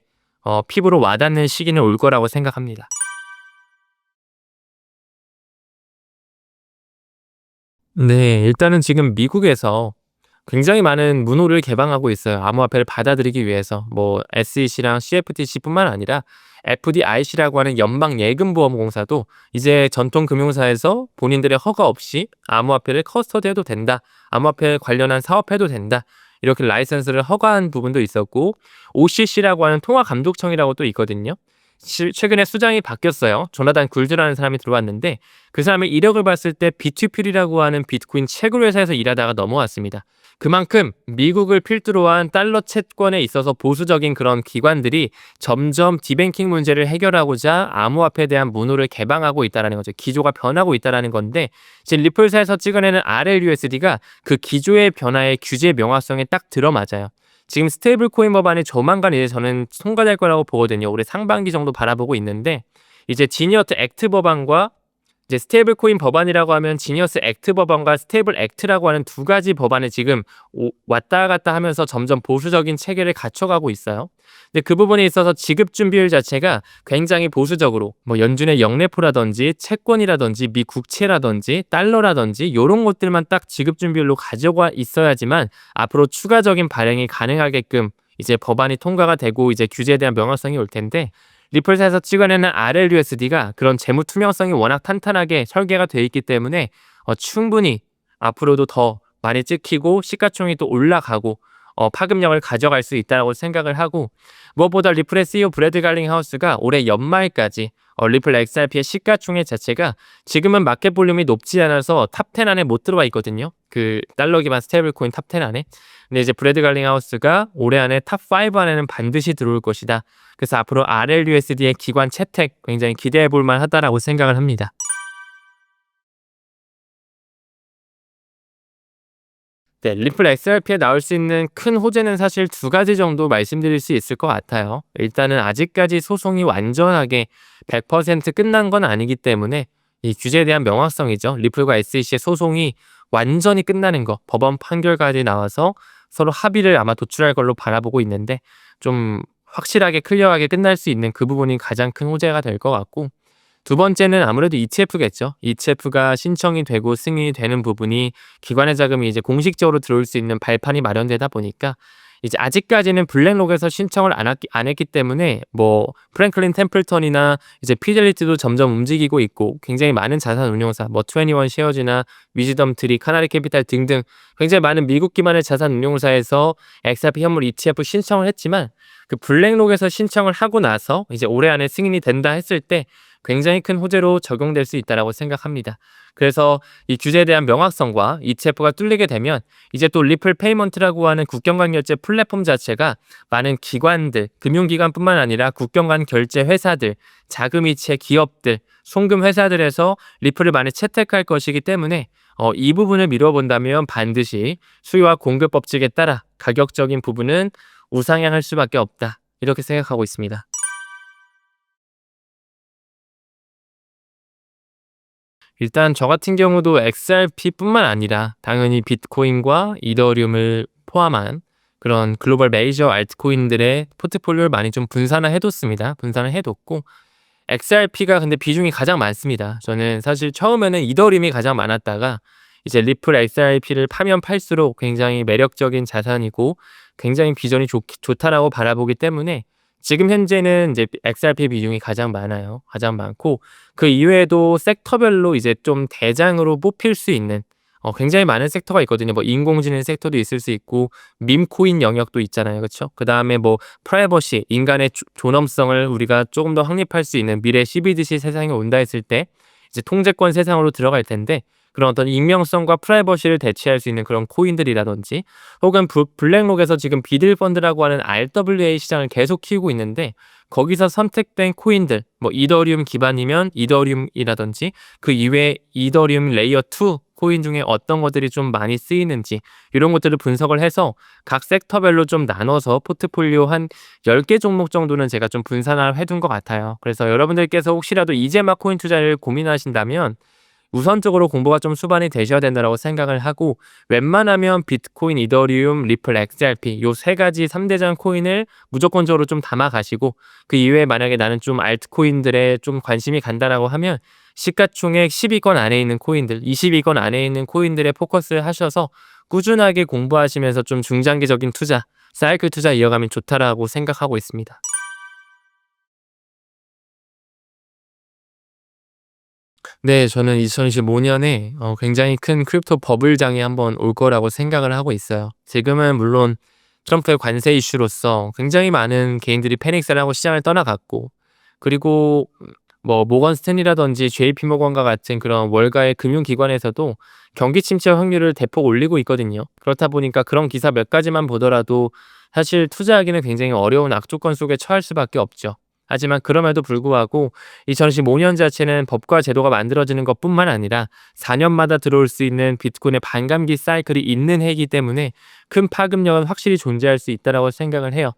피부로 와닿는 시기는 올 거라고 생각합니다. 네, 일단은 지금 미국에서 굉장히 많은 문호를 개방하고 있어요. 암호화폐를 받아들이기 위해서. 뭐 SEC랑 CFTC뿐만 아니라 FDIC라고 하는 연방예금보험공사도 이제 전통 금융사에서 본인들의 허가 없이 암호화폐를 커스터디해도 된다. 암호화폐 관련한 사업해도 된다. 이렇게 라이선스를 허가한 부분도 있었고 OCC라고 하는 통화감독청이라고 또 있거든요. 최근에 수장이 바뀌었어요. 조나단 굴즈라는 사람이 들어왔는데 그 사람의 이력을 봤을 때 비투필이라고 하는 비트코인 채굴 회사에서 일하다가 넘어왔습니다. 그만큼 미국을 필두로 한 달러 채권에 있어서 보수적인 그런 기관들이 점점 디뱅킹 문제를 해결하고자 암호화폐에 대한 문호를 개방하고 있다는 거죠. 기조가 변하고 있다는 건데 지금 리플사에서 찍어내는 RLUSD가 그 기조의 변화의 규제 명확성에 딱 들어맞아요. 지금 스테이블 코인 법안이 조만간 이제 저는 통과될 거라고 보거든요. 올해 상반기 정도 바라보고 있는데 이제 지니어스 액트 법안과 이제 스테이블 코인 법안이라고 하면 지니어스 액트 법안과 스테이블 액트라고 하는 두 가지 법안을 지금 왔다 갔다 하면서 점점 보수적인 체계를 갖춰가고 있어요. 근데 그 부분에 있어서 지급 준비율 자체가 굉장히 보수적으로 뭐 연준의 영래포라든지 채권이라든지 미 국채라든지 달러라든지 이런 것들만 딱 지급 준비율로 가져가 있어야지만 앞으로 추가적인 발행이 가능하게끔 이제 법안이 통과가 되고 이제 규제에 대한 명확성이 올 텐데 리플사에서 찍어내는 RLUSD가 그런 재무 투명성이 워낙 탄탄하게 설계가 되어 있기 때문에 충분히 앞으로도 더 많이 찍히고 시가총이 또 올라가고 파급력을 가져갈 수 있다고 생각을 하고 무엇보다 리플의 CEO 브래드 갈링하우스가 올해 연말까지 리플 XRP의 시가총액 자체가 지금은 마켓 볼륨이 높지 않아서 탑10 안에 못 들어와 있거든요. 그 달러 기반 스테이블코인 탑10 안에. 근데 이제 브래드 갈링하우스가 올해 안에 탑5 안에는 반드시 들어올 것이다. 그래서 앞으로 RLUSD의 기관 채택 굉장히 기대해 볼 만하다라고 생각을 합니다. 네, 리플 XRP에 나올 수 있는 큰 호재는 사실 두 가지 정도 말씀드릴 수 있을 것 같아요. 일단은 아직까지 소송이 완전하게 100% 끝난 건 아니기 때문에 이 규제에 대한 명확성이죠. 리플과 SEC의 소송이 완전히 끝나는 거, 법원 판결까지 나와서 서로 합의를 아마 도출할 걸로 바라보고 있는데 좀 확실하게 클리어하게 끝날 수 있는 그 부분이 가장 큰 호재가 될 것 같고 두 번째는 아무래도 ETF겠죠. ETF가 신청이 되고 승인이 되는 부분이 기관의 자금이 이제 공식적으로 들어올 수 있는 발판이 마련되다 보니까 이제 아직까지는 블랙록에서 신청을 안 했기 때문에 뭐 프랭클린 템플턴이나 이제 피델리티도 점점 움직이고 있고 굉장히 많은 자산 운용사 뭐 21 쉐어즈나 위즈덤 트리, 카나리 캐피탈 등등 굉장히 많은 미국 기반의 자산 운용사에서 XRP 현물 ETF 신청을 했지만 그 블랙록에서 신청을 하고 나서 이제 올해 안에 승인이 된다 했을 때 굉장히 큰 호재로 적용될 수 있다고 생각합니다. 그래서 이 규제에 대한 명확성과 ETF가 뚫리게 되면 이제 또 리플 페이먼트라고 하는 국경 간 결제 플랫폼 자체가 많은 기관들, 금융기관뿐만 아니라 국경 간 결제 회사들, 자금이체 기업들, 송금 회사들에서 리플을 많이 채택할 것이기 때문에 이 부분을 미뤄본다면 반드시 수요와 공급 법칙에 따라 가격적인 부분은 우상향할 수밖에 없다. 이렇게 생각하고 있습니다. 일단 저 같은 경우도 XRP뿐만 아니라 당연히 비트코인과 이더리움을 포함한 그런 글로벌 메이저 알트코인들의 포트폴리오를 많이 좀 분산을 해뒀습니다. 분산을 해뒀고 XRP가 근데 비중이 가장 많습니다. 저는 사실 처음에는 이더리움이 가장 많았다가 이제 리플 XRP를 파면 팔수록 굉장히 매력적인 자산이고 굉장히 비전이 좋다라고 바라보기 때문에 지금 현재는 이제 XRP 비중이 가장 많아요. 가장 많고 그 이외에도 섹터별로 이제 좀 대장으로 뽑힐 수 있는 굉장히 많은 섹터가 있거든요. 뭐 인공지능 섹터도 있을 수 있고 밈코인 영역도 있잖아요. 그쵸? 그다음에 뭐 프라이버시, 인간의 존엄성을 우리가 조금 더 확립할 수 있는 미래 CBDC 세상이 온다 했을 때 이제 통제권 세상으로 들어갈 텐데 그런 어떤 익명성과 프라이버시를 대체할 수 있는 그런 코인들이라든지 혹은 블랙록에서 지금 비들펀드라고 하는 RWA 시장을 계속 키우고 있는데 거기서 선택된 코인들 뭐 이더리움 기반이면 이더리움이라든지 그 이외에 이더리움 레이어 2 코인 중에 어떤 것들이 좀 많이 쓰이는지 이런 것들을 분석을 해서 각 섹터별로 좀 나눠서 포트폴리오 한 10개 종목 정도는 제가 좀 분산을 해둔 것 같아요. 그래서 여러분들께서 혹시라도 이제 막 코인 투자를 고민하신다면 우선적으로 공부가 좀 수반이 되셔야 된다고 생각을 하고 웬만하면 비트코인, 이더리움, 리플, XRP 요 세 가지 3대장 코인을 무조건적으로 좀 담아 가시고 그 이외에 만약에 나는 좀 알트코인들에 좀 관심이 간다라고 하면 시가총액 10위권 안에 있는 코인들, 20위권 안에 있는 코인들에 포커스를 하셔서 꾸준하게 공부하시면서 좀 중장기적인 투자, 사이클 투자 이어가면 좋다라고 생각하고 있습니다. 네. 저는 2025년에 굉장히 큰 크립토 버블장이 한번 올 거라고 생각을 하고 있어요. 지금은 물론 트럼프의 관세 이슈로서 굉장히 많은 개인들이 패닉셀을 하고 시장을 떠나갔고 그리고 뭐 모건 스탠리라든지 JP 모건과 같은 그런 월가의 금융기관에서도 경기 침체 확률을 대폭 올리고 있거든요. 그렇다 보니까 그런 기사 몇 가지만 보더라도 사실 투자하기는 굉장히 어려운 악조건 속에 처할 수밖에 없죠. 하지만 그럼에도 불구하고 2025년 자체는 법과 제도가 만들어지는 것뿐만 아니라 4년마다 들어올 수 있는 비트코인의 반감기 사이클이 있는 해이기 때문에 큰 파급력은 확실히 존재할 수 있다고 생각을 해요.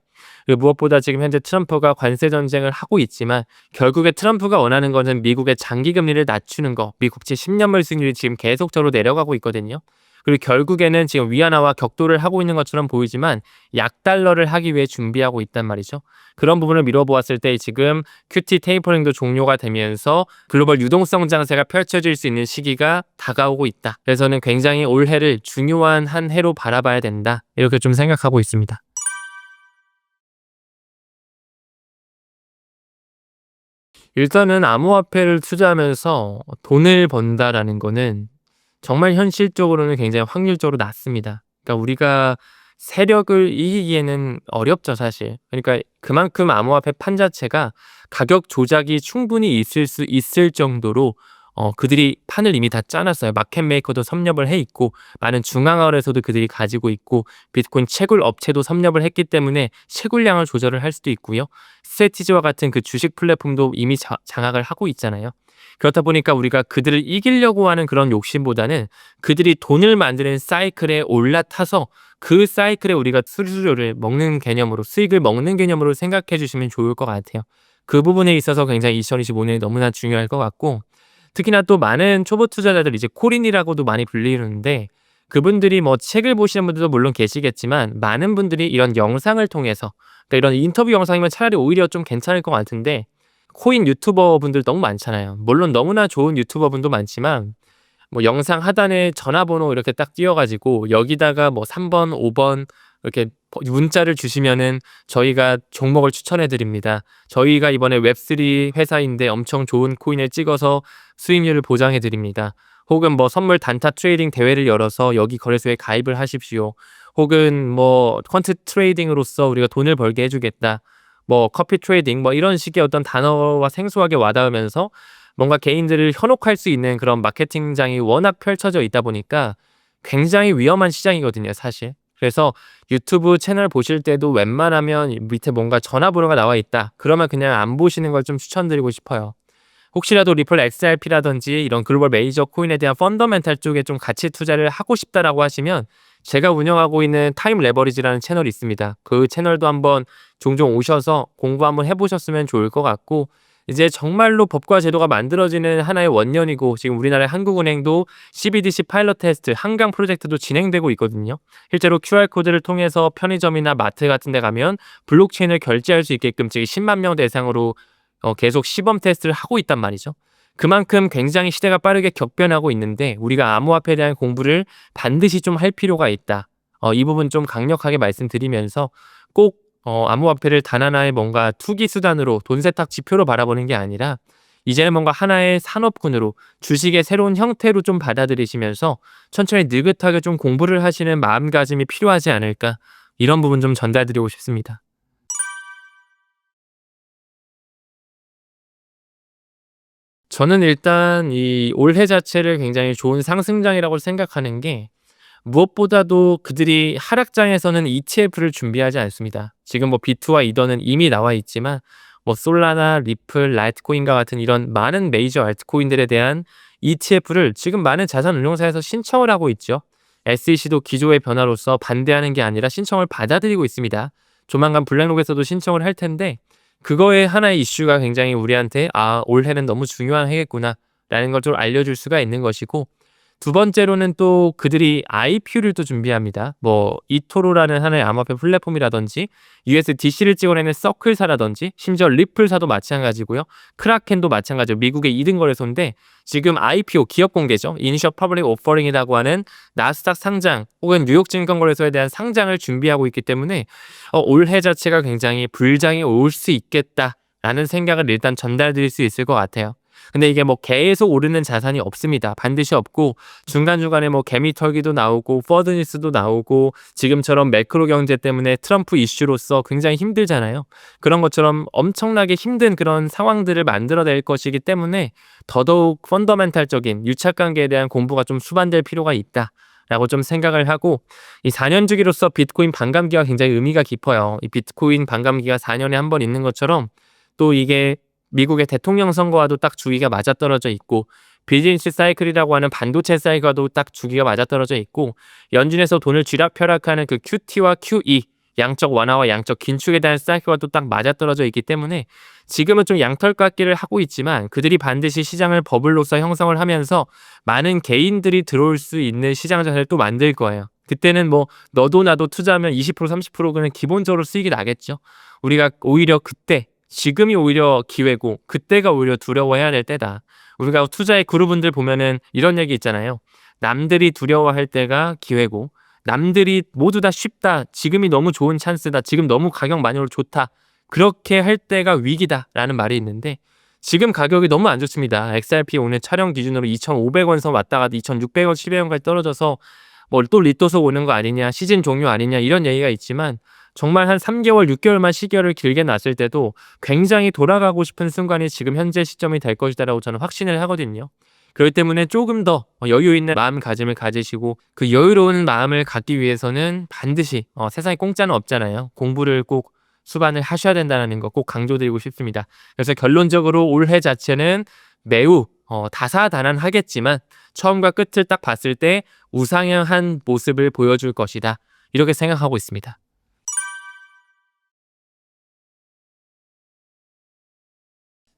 그리고 무엇보다 지금 현재 트럼프가 관세 전쟁을 하고 있지만 결국에 트럼프가 원하는 것은 미국의 장기 금리를 낮추는 거. 미국채 10년물 수익률이 지금 계속적으로 내려가고 있거든요. 그리고 결국에는 지금 위안화와 격돌을 하고 있는 것처럼 보이지만 약달러를 하기 위해 준비하고 있단 말이죠. 그런 부분을 미뤄보았을 때 지금 QT 테이퍼링도 종료가 되면서 글로벌 유동성 장세가 펼쳐질 수 있는 시기가 다가오고 있다. 그래서는 굉장히 올해를 중요한 한 해로 바라봐야 된다. 이렇게 좀 생각하고 있습니다. 일단은 암호화폐를 투자하면서 돈을 번다라는 거는 정말 현실적으로는 굉장히 확률적으로 낮습니다. 그러니까 우리가 세력을 이기기에는 어렵죠, 사실. 그러니까 그만큼 암호화폐 판 자체가 가격 조작이 충분히 있을 수 있을 정도로 그들이 판을 이미 다 짜 놨어요. 마켓 메이커도 섭렵을 해 있고 많은 중앙화에서도 그들이 가지고 있고 비트코인 채굴 업체도 섭렵을 했기 때문에 채굴량을 조절을 할 수도 있고요. 스트레티지와 같은 그 주식 플랫폼도 이미 장악을 하고 있잖아요. 그렇다 보니까 우리가 그들을 이기려고 하는 그런 욕심보다는 그들이 돈을 만드는 사이클에 올라타서 그 사이클에 우리가 수수료를 먹는 개념으로 수익을 먹는 개념으로 생각해 주시면 좋을 것 같아요. 그 부분에 있어서 굉장히 2025년이 너무나 중요할 것 같고 특히나 또 많은 초보 투자자들 이제 코린이라고도 많이 불리는데 그분들이 뭐 책을 보시는 분들도 물론 계시겠지만 많은 분들이 이런 영상을 통해서 그러니까 이런 인터뷰 영상이면 차라리 오히려 좀 괜찮을 것 같은데 코인 유튜버 분들 너무 많잖아요. 물론 너무나 좋은 유튜버 분도 많지만 뭐 영상 하단에 전화번호 이렇게 딱 띄워 가지고 여기다가 뭐 3 번, 5번 이렇게 문자를 주시면은 저희가 종목을 추천해 드립니다. 저희가 이번에 웹3 회사인데 엄청 좋은 코인을 찍어서 수익률을 보장해 드립니다. 혹은 뭐 선물 단타 트레이딩 대회를 열어서 여기 거래소에 가입을 하십시오. 혹은 뭐 퀀트 트레이딩으로서 우리가 돈을 벌게 해 주겠다. 뭐 커피 트레이딩 뭐 이런 식의 어떤 단어와 생소하게 와닿으면서 뭔가 개인들을 현혹할 수 있는 그런 마케팅장이 워낙 펼쳐져 있다 보니까 굉장히 위험한 시장이거든요, 사실. 그래서 유튜브 채널 보실 때도 웬만하면 밑에 뭔가 전화번호가 나와 있다. 그러면 그냥 안 보시는 걸 좀 추천드리고 싶어요. 혹시라도 리플 XRP라든지 이런 글로벌 메이저 코인에 대한 펀더멘탈 쪽에 좀 가치 투자를 하고 싶다라고 하시면 제가 운영하고 있는 타임 레버리지라는 채널이 있습니다. 그 채널도 한번 종종 오셔서 공부 한번 해보셨으면 좋을 것 같고 이제 정말로 법과 제도가 만들어지는 하나의 원년이고 지금 우리나라의 한국은행도 CBDC 파일럿 테스트 한강 프로젝트도 진행되고 있거든요. 실제로 QR코드를 통해서 편의점이나 마트 같은 데 가면 블록체인을 결제할 수 있게끔 지금 10만 명 대상으로 계속 시범 테스트를 하고 있단 말이죠. 그만큼 굉장히 시대가 빠르게 격변하고 있는데 우리가 암호화폐에 대한 공부를 반드시 좀 할 필요가 있다. 이 부분 좀 강력하게 말씀드리면서 꼭 암호화폐를 단 하나의 뭔가 투기 수단으로 돈 세탁 지표로 바라보는 게 아니라 이제는 뭔가 하나의 산업군으로 주식의 새로운 형태로 좀 받아들이시면서 천천히 느긋하게 좀 공부를 하시는 마음가짐이 필요하지 않을까 이런 부분 좀 전달드리고 싶습니다. 저는 일단 이 올해 자체를 굉장히 좋은 상승장이라고 생각하는 게 무엇보다도 그들이 하락장에서는 ETF를 준비하지 않습니다. 지금 뭐 비트와 이더는 이미 나와 있지만 뭐 솔라나, 리플, 라이트코인과 같은 이런 많은 메이저 알트코인들에 대한 ETF를 지금 많은 자산 운용사에서 신청을 하고 있죠. SEC도 기조의 변화로서 반대하는 게 아니라 신청을 받아들이고 있습니다. 조만간 블랙록에서도 신청을 할 텐데 그거에 하나의 이슈가 굉장히 우리한테 올해는 너무 중요한 해겠구나 라는 걸 좀 알려줄 수가 있는 것이고 두 번째로는 또 그들이 IPO를 또 준비합니다. 뭐 이토로라는 하나의 암호화폐 플랫폼이라든지 USDC를 찍어내는 서클사라든지 심지어 리플사도 마찬가지고요. 크라켄도 마찬가지고 미국의 2등 거래소인데 지금 IPO 기업 공개죠. 이니셜 퍼블릭 오퍼링이라고 하는 나스닥 상장 혹은 뉴욕 증권거래소에 대한 상장을 준비하고 있기 때문에 올해 자체가 굉장히 불장이 올 수 있겠다라는 생각을 일단 전달드릴 수 있을 것 같아요. 근데 이게 뭐 계속 오르는 자산이 없습니다. 반드시 없고 중간중간에 뭐 개미 털기도 나오고 퍼드 뉴스도 나오고 지금처럼 매크로 경제 때문에 트럼프 이슈로서 굉장히 힘들잖아요. 그런 것처럼 엄청나게 힘든 그런 상황들을 만들어낼 것이기 때문에 더더욱 펀더멘탈적인 유착관계에 대한 공부가 좀 수반될 필요가 있다. 라고 좀 생각을 하고 이 4년 주기로서 비트코인 반감기가 굉장히 의미가 깊어요. 이 비트코인 반감기가 4년에 한 번 있는 것처럼 또 이게 미국의 대통령 선거와도 딱 주기가 맞아떨어져 있고 비즈니스 사이클이라고 하는 반도체 사이클과도 딱 주기가 맞아떨어져 있고 연준에서 돈을 쥐락펴락하는 그 QT와 QE 양적 완화와 양적 긴축에 대한 사이클과도 딱 맞아떨어져 있기 때문에 지금은 좀 양털깎기를 하고 있지만 그들이 반드시 시장을 버블로서 형성을 하면서 많은 개인들이 들어올 수 있는 시장 자체를 또 만들 거예요. 그때는 뭐 너도 나도 투자하면 20% 30%는 기본적으로 수익이 나겠죠. 우리가 오히려 그때 지금이 오히려 기회고 그때가 오히려 두려워해야 될 때다. 우리가 투자의 그룹분들 보면은 이런 얘기 있잖아요. 남들이 두려워할 때가 기회고 남들이 모두 다 쉽다. 지금이 너무 좋은 찬스다. 지금 너무 가격 많이 오르 좋다. 그렇게 할 때가 위기다라는 말이 있는데 지금 가격이 너무 안 좋습니다. XRP 오늘 촬영 기준으로 2,500원 선 왔다가 2,600원, 1000원까지 떨어져서 뭐 또 리또석 오는 거 아니냐, 시즌 종료 아니냐 이런 얘기가 있지만 정말 한 3개월, 6개월만 시기를 길게 놨을 때도 굉장히 돌아가고 싶은 순간이 지금 현재 시점이 될 것이다라고 저는 확신을 하거든요. 그렇기 때문에 조금 더 여유 있는 마음가짐을 가지시고 그 여유로운 마음을 갖기 위해서는 반드시 세상에 공짜는 없잖아요. 공부를 꼭 수반을 하셔야 된다는 거 꼭 강조드리고 싶습니다. 그래서 결론적으로 올해 자체는 매우 다사다난하겠지만 처음과 끝을 딱 봤을 때 우상향한 모습을 보여줄 것이다. 이렇게 생각하고 있습니다.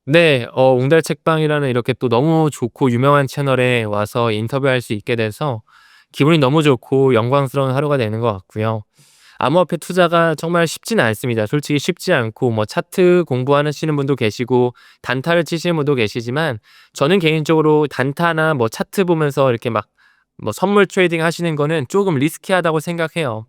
네. 웅달 책방이라는 이렇게 또 너무 좋고 유명한 채널에 와서 인터뷰할 수 있게 돼서 기분이 너무 좋고 영광스러운 하루가 되는 것 같고요. 암호화폐 투자가 정말 쉽지는 않습니다. 솔직히 쉽지 않고 뭐 차트 공부하시는 분도 계시고 단타를 치시는 분도 계시지만 저는 개인적으로 단타나 뭐 차트 보면서 이렇게 막 뭐 선물 트레이딩 하시는 거는 조금 리스키하다고 생각해요.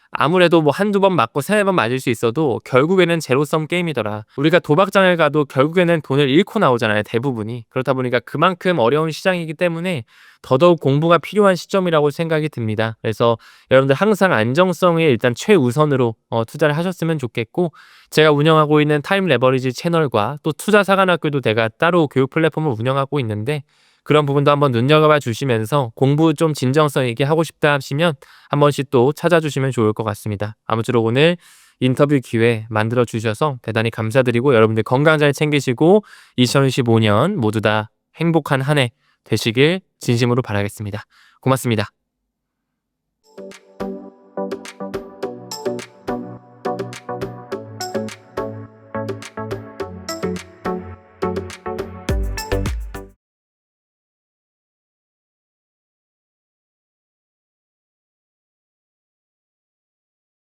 아무래도 뭐 한두 번 맞고 세네 번 맞을 수 있어도 결국에는 제로섬 게임이더라. 우리가 도박장을 가도 결국에는 돈을 잃고 나오잖아요, 대부분이. 그렇다 보니까 그만큼 어려운 시장이기 때문에 더더욱 공부가 필요한 시점이라고 생각이 듭니다. 그래서 여러분들 항상 안정성에 일단 최우선으로 투자를 하셨으면 좋겠고 제가 운영하고 있는 타임 레버리지 채널과 또 투자사관학교도 제가 따로 교육 플랫폼을 운영하고 있는데 그런 부분도 한번 눈여겨봐 주시면서 공부 좀 진정성 있게 하고 싶다 하시면 한 번씩 또 찾아주시면 좋을 것 같습니다. 아무쪼록 오늘 인터뷰 기회 만들어 주셔서 대단히 감사드리고 여러분들 건강 잘 챙기시고 2025년 모두 다 행복한 한 해 되시길 진심으로 바라겠습니다. 고맙습니다.